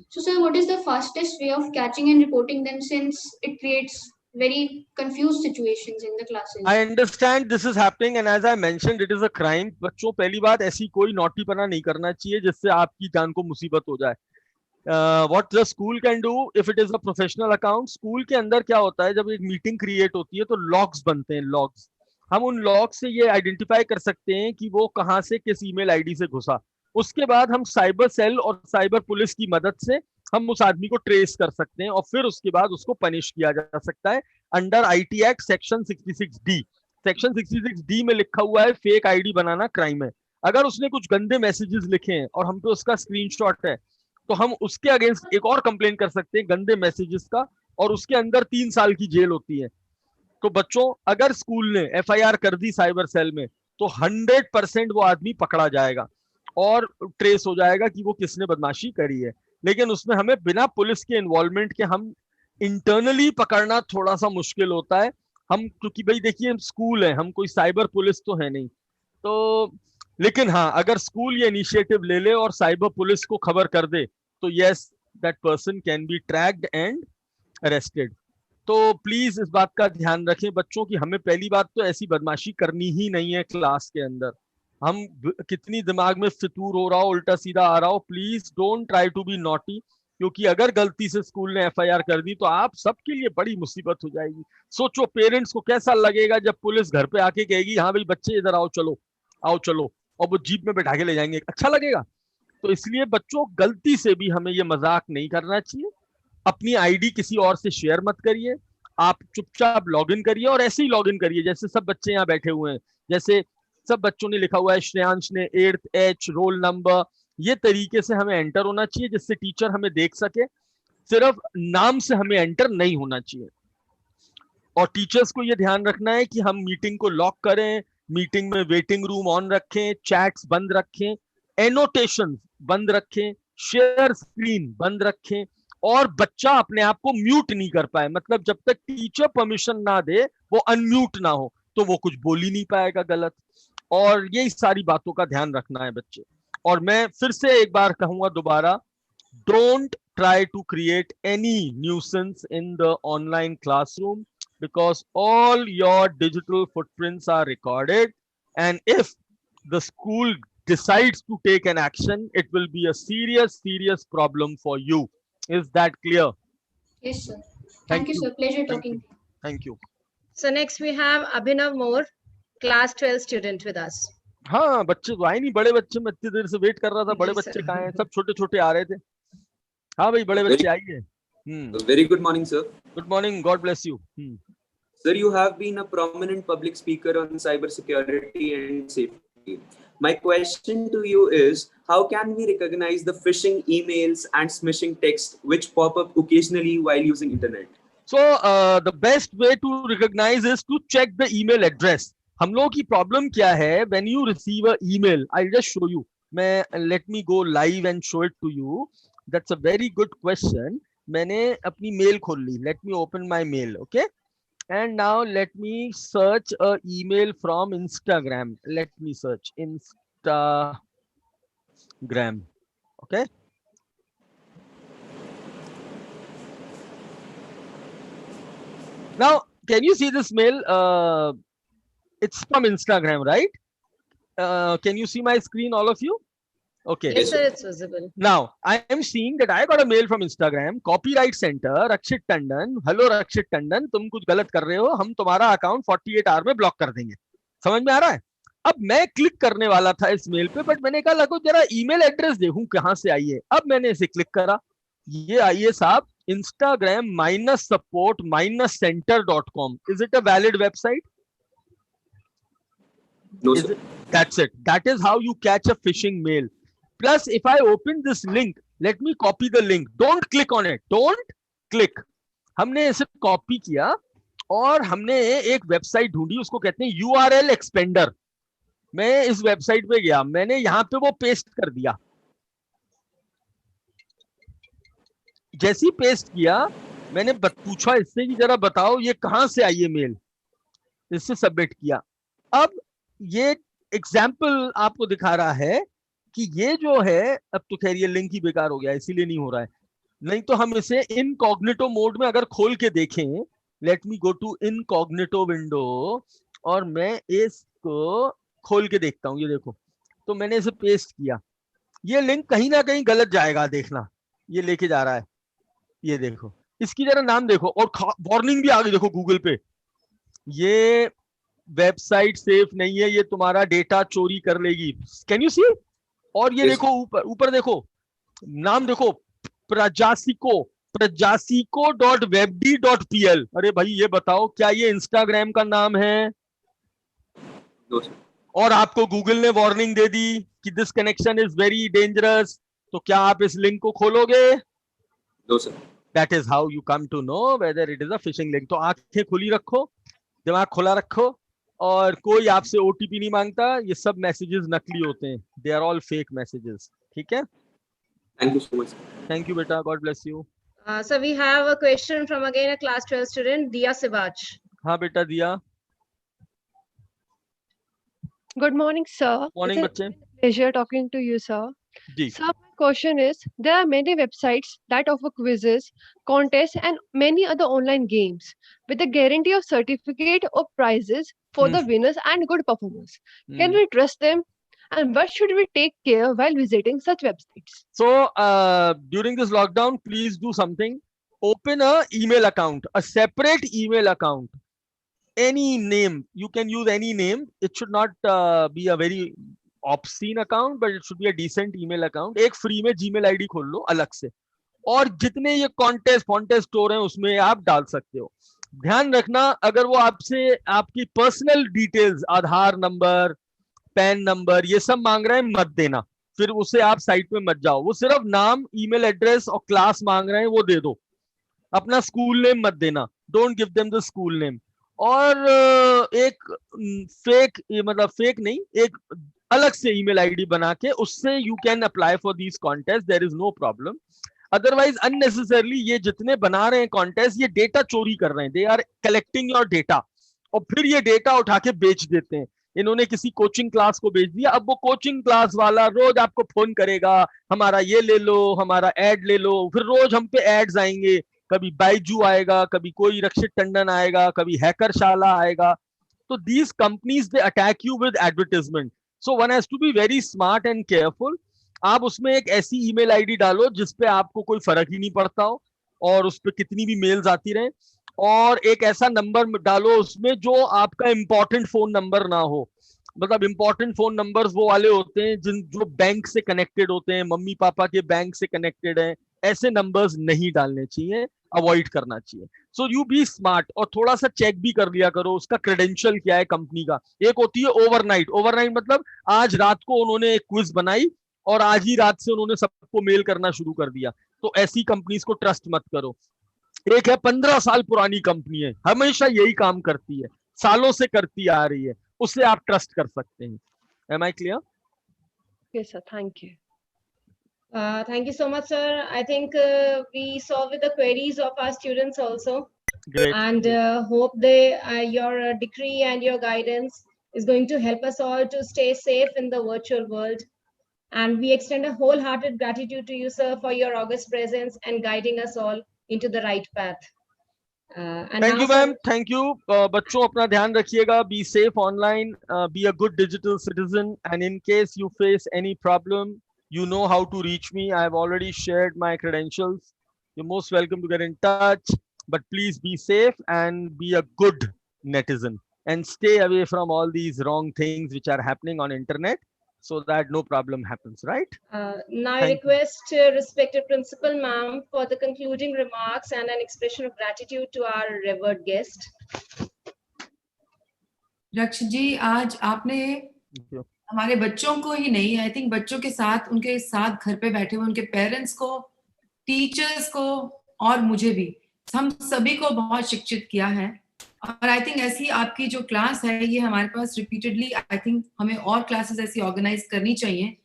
So sir, what is the fastest way of catching and reporting them, since it creates very confused situations in the classes? I understand this is happening and as I mentioned, it is a crime. बच्चों पहली बात ऐसी कोई नॉटीपना नहीं करना चाहिए जिससे आपकी जान को मुसीबत हो जाए. What the school can do if it is a professional account, school के अंदर क्या होता है, जब एक मीटिंग क्रिएट होती है तो लॉग्स बनते हैं. लॉग्स हम उन लॉग से ये आइडेंटिफाई कर सकते हैं कि वो कहाँ से किस ईमेल आईडी से घुसा. उसके बाद हम साइबर सेल और साइबर पुलिस की मदद से हम उस आदमी को ट्रेस कर सकते हैं और फिर उसके बाद उसको पनिश किया जा सकता है under IT act section 66D. Section 66D में लिखा हुआ है फेक आईडी बनाना क्राइम है. अगर उसने कुछ गंदे मैसेजेस लिखे हैं और हम पे उसका स्क्रीनशॉट है तो हम उसके अगेंस्ट एक और कंप्लेन कर सकते हैं गंदे मैसेजेस का और उसके अंदर 3 साल की जेल होती है. तो बच्चों, अगर स्कूल ने FIR कर दी साइबर सेल में तो 100% वो आदमी पकड़ा जाएगा और ट्रेस हो जाएगा कि वो किसने बदमाशी करी है. लेकिन उसमें हमें बिना पुलिस के इन्वॉल्वमेंट के हम इंटरनली पकड़ना थोड़ा सा मुश्किल होता है. हम क्योंकि भाई देखिए स्कूल है, हम कोई साइबर पुलिस तो है नहीं. तो लेकिन हाँ, अगर स्कूल ये इनिशिएटिव ले ले और साइबर पुलिस को खबर कर दे तो yes, that person can be tracked and arrested. तो प्लीज इस बात का ध्यान रखें बच्चों की हमें पहली बात तो ऐसी बदमाशी करनी ही नहीं है क्लास के अंदर. हम कितनी दिमाग में फितूर हो रहा हो, उल्टा सीधा आ रहा हो, please don't try to be naughty. क्योंकि अगर गलती से स्कूल ने FIR कर दी तो आप सबके लिए बड़ी मुसीबत हो जाएगी. सोचो पेरेंट्स को कैसा लगेगा जब पुलिस घर पे आके कहेगी हाँ भाई बच्चे इधर आओ, चलो आओ चलो, और वो जीप में बैठा के ले जाएंगे. अच्छा लगेगा? तो इसलिए बच्चों गलती से भी हमें ये मजाक नहीं करना चाहिए. अपनी ID किसी और से शेयर मत करिए. आप चुपचाप लॉगिन करिए और ऐसे ही लॉगिन करिए जैसे सब बच्चे यहाँ बैठे हुए हैं. जैसे सब बच्चों ने लिखा हुआ है, श्रेयांश ने 8th H रोल नंबर, ये तरीके से हमें एंटर होना चाहिए जिससे टीचर हमें देख सके. सिर्फ नाम से हमें एंटर नहीं होना चाहिए. और टीचर्स को ये ध्यान रखना है कि हम मीटिंग को लॉक करें, मीटिंग में वेटिंग रूम ऑन रखें, चैट्स बंद रखें, एनोटेशन बंद रखें, शेयर स्क्रीन बंद रखें और बच्चा अपने आप को म्यूट नहीं कर पाए. मतलब जब तक टीचर परमिशन ना दे वो अनम्यूट ना हो तो वो कुछ बोल ही नहीं पाएगा गलत. और यही सारी बातों का ध्यान रखना है बच्चे. और मैं फिर से एक बार कहूंगा दोबारा, don't try to create any nuisance in the online classroom because all your digital footprints are recorded, and if the school decides to take an action, it will be a serious problem for you. Is that clear? Yes, sir. Thank you, sir. Pleasure talking. Thank you. So next we have Abhinav Moore, class 12 student with us. हाँ, बच्चे तो आए नहीं. बड़े बच्चे मैं इतनी देर से वेट कर रहा था. बड़े बच्चे कहाँ हैं? सब छोटे छोटे आ रहे थे. हाँ भाई, बड़े बच्चे आइए. Very good morning, sir. Good morning. God bless you. Sir, you have been a prominent public speaker on cybersecurity and safety. My question to you is, how can we recognize the phishing emails and smishing text which pop up occasionally while using internet? So the best way to recognize is to check the email address. हम लोगों की problem क्या है? When you receive an email, I'll just show you. Let me go live and show it to you. That's a very good question. मैंने अपनी mail खोल ली. Let me open my mail, okay? And now let me search a email from Instagram. Let me search Instagram, okay? Now, can you see this mail? It's from Instagram, right? Can you see my screen, all of you? Okay. Yes, sir, it's visible. Now, I am seeing that I got a mail from Instagram, Copyright Center, Rakshit Tandon. Hello, Rakshit Tandon, तुम कुछ गलत कर रहे हो, हम तुम्हारा account 48 our में block कर देंगे. समझ में आ रहा है? अब मैं क्लिक करने वाला था इस मेल पे, बट मैंने कहा लगो जरा ईमेल एड्रेस देखूं कहां से आई है. अब मैंने इसे क्लिक करा, ये आई है साहब, instagram-support-center.com. Is it a valid website? No, sir. That's it. That is how you catch a phishing mail. Plus, if I open this link, let me copy the link. Don't click on it. Don't click. हमने इसे copy किया और हमने एक website ढूंढी, उसको कहते हैं URL एक्सपेंडर. मैं इस वेबसाइट पे गया, मैंने यहाँ पे वो पेस्ट कर दिया. जैसे ही पेस्ट किया, मैंने पूछा इससे कि जरा बताओ ये कहां से आई है मेल. इससे सबमिट किया. अब ये एग्जाम्पल आपको दिखा रहा है कि ये जो है, अब तो खैर ये लिंक ही बेकार हो गया, इसीलिए नहीं हो रहा है. नहीं तो हम इसे इनकॉग्निटो मोड में अगर खोल के देखें, let me go to incognito window और मैं इसको खोल के देखता हूँ. ये देखो, तो मैंने इसे पेस्ट किया. ये लिंक कहीं ना कहीं गलत जाएगा, देखना. ये लेके जा रहा है, ये देखो, इसकी जरा नाम देखो, और वार्निंग भी आ गई देखो गूगल पे, ये वेबसाइट सेफ नहीं है, ये तुम्हारा डेटा चोरी कर लेगी. Can you see? और ये देखो ऊपर देखो, नाम देखो, प्रजासिको.webd.pl. अरे भाई ये बताओ, क्या ये इंस्टाग्राम का नाम है? और आपको गूगल ने वार्निंग दे दी कि this connection is very dangerous, तो क्या आप इस लिंक को खोलोगे? No, sir. That is how you come to know whether it is a phishing link. तो आंखें खुली रखो, दिमाग खुला रखो, और कोई आपसे OTP नहीं मांगता. ये सब मैसेजेस नकली होते हैं. They are all fake messages. ठीक है? Thank you so much. Thank you, beta. God bless you. So we have a question from again a class 12 student, Diya Sivach. हाँ बेटा दिया. Good morning, sir. Morning, It's a बच्चे. pleasure talking to you, sir. Ji. Sir, my question is, there are many websites that offer quizzes, contests, and many other online games with the guarantee of certificate or prizes for the winners and good performers. Can we trust them? And what should we take care while visiting such websites? So during this lockdown, please do something. Open a email account, a separate email account. Any name, you can use any name. It should not be a very obscene account, but it should be a decent email account. एक free में Gmail ID खोल लो अलग से, और जितने ये contest store हैं उसमें आप डाल सकते हो. ध्यान रखना, अगर वो आपसे आपकी पर्सनल डिटेल्स, आधार नंबर, पैन नंबर, ये सब मांग रहे हैं, मत देना. फिर उसे आप साइट में मत जाओ. वो सिर्फ नाम, ईमेल एड्रेस और क्लास मांग रहे हैं, वो दे दो. अपना स्कूल नेम मत देना. Don't give them the school name. और एक फेक, मतलब फेक नहीं, एक अलग से ईमेल आईडी बना के उससे you can apply for these contest. There is no problem. Otherwise unnecessarily ये जितने बना रहे हैं कॉन्टेस्ट, ये डेटा चोरी कर रहे हैं. They are collecting your data, और फिर ये डेटा उठा के बेच देते हैं. इन्होंने किसी कोचिंग क्लास को बेच दिया, अब वो कोचिंग क्लास वाला रोज आपको फोन करेगा, हमारा ये ले लो, हमारा एड ले लो. फिर रोज हम पे एड्स आएंगे, कभी बाइजू आएगा, कभी कोई रक्षित टंडन आएगा, कभी हैकर शाला आएगा. तो these companies they attack you with advertisement. So one has to be very smart and careful. आप उसमें एक ऐसी ईमेल आईडी डालो जिसपे आपको कोई फर्क ही नहीं पड़ता हो, और उस पर कितनी भी मेल्स आती रहे. और एक ऐसा नंबर डालो उसमें जो आपका इंपॉर्टेंट फोन नंबर ना हो. मतलब इंपॉर्टेंट फोन नंबर्स वो वाले होते हैं जो बैंक से कनेक्टेड होते हैं, मम्मी पापा के बैंक से कनेक्टेड हैं. ऐसे नंबर्स नहीं डालने चाहिए, अवॉइड करना चाहिए. सो यू बी स्मार्ट, और थोड़ा सा चेक भी कर लिया करो उसका क्रेडेंशियल क्या है कंपनी का. एक होती है ओवरनाइट. ओवरनाइट मतलब आज रात को उन्होंने एक क्विज बनाई और आज ही रात से उन्होंने सबको मेल करना शुरू कर दिया। तो ऐसी कंपनीज को ट्रस्ट मत करो। एक है 15 साल पुरानी कंपनी है, हमेशा यही काम करती है, सालों से करती आ रही है, उससे आप ट्रस्ट कर सकते हैं। Am I clear? Yes, sir. Thank you. Thank you so much, sir. I think we saw with the queries of our students also. Great. And hope your decree and your guidance is going to help us all to stay safe in the virtual world. And we extend a wholehearted gratitude to you, sir, for your august presence and guiding us all into the right path. Thank you, ma'am. Thank you. बच्चों अपना ध्यान रखिएगा. Be safe online. Be a good digital citizen. And in case you face any problem, you know how to reach me. I have already shared my credentials. You're most welcome to get in touch. But please be safe and be a good netizen. And stay away from all these wrong things which are happening on internet, so that no problem happens, right? Now I request respected principal ma'am for the concluding remarks and an expression of gratitude to our revered guest. रक्षित जी, आज आपने हमारे बच्चों को ही नहीं, I think बच्चों के साथ, उनके साथ घर पे बैठे हुए उनके पेरेंट्स को, टीचर्स को और मुझे भी, हम सभी को बहुत शिक्षित किया है। और आई थिंक ऐसी आपकी जो क्लास है ये हमारे पास रिपीटेडली, आई थिंक हमें और क्लासेस ऐसी ऑर्गेनाइज करनी चाहिए।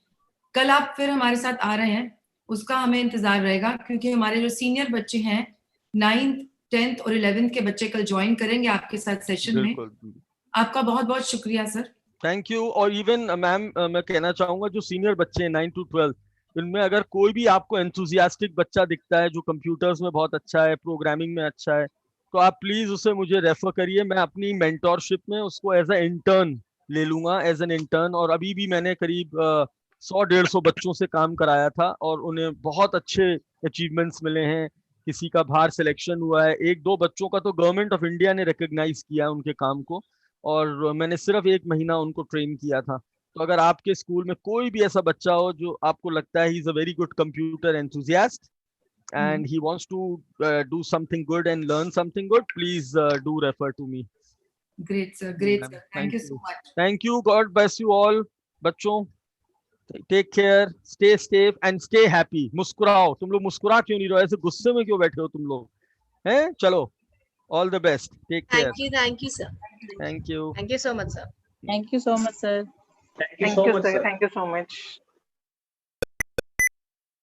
कल आप फिर हमारे साथ आ रहे हैं, उसका हमें इंतजार रहेगा, क्योंकि हमारे जो सीनियर बच्चे हैं 9th 10th और 11th के बच्चे कल ज्वाइन करेंगे आपके साथ सेशन में। आपका बहुत बहुत शुक्रिया सर। Thank you. और इवन मैम मैं कहना चाहूंगा जो सीनियर बच्चे हैं 9 to 12, इनमें अगर कोई भी आपको एंथुजियास्टिक बच्चा दिखता है जो कंप्यूटर्स में बहुत अच्छा है, प्रोग्रामिंग में अच्छा है, तो आप प्लीज उसे मुझे रेफर करिए। मैं अपनी मेंटोरशिप में उसको एज ए इंटर्न ले लूंगा, एज एन इंटर्न। और अभी भी मैंने करीब 100-150 बच्चों से काम कराया था और उन्हें बहुत अच्छे अचीवमेंट्स मिले हैं। किसी का बाहर सिलेक्शन हुआ है, 1-2 बच्चों का तो गवर्नमेंट ऑफ इंडिया ने रिकॉग्नाइज किया उनके काम को, और मैंने सिर्फ 1 महीना उनको ट्रेन किया था। तो अगर आपके स्कूल में कोई भी ऐसा बच्चा हो जो आपको लगता है he is a very good computer enthusiast and he wants to do something good and learn something good, please do refer to me. Great sir, great sir. Thank you so much. Thank you. God bless you all. बच्चों take care, stay safe and stay happy. मुस्कुराओ। तुम लोग मुस्कुरा क्यों नहीं रहे हो? ऐसे गुस्से में क्यों बैठे हो तुम लोग? हैं? चलो, all the best. Take care. Thank you sir. Thank you. Thank you so much sir. Thank you so much sir. Thank you so much, sir. Thank you so much.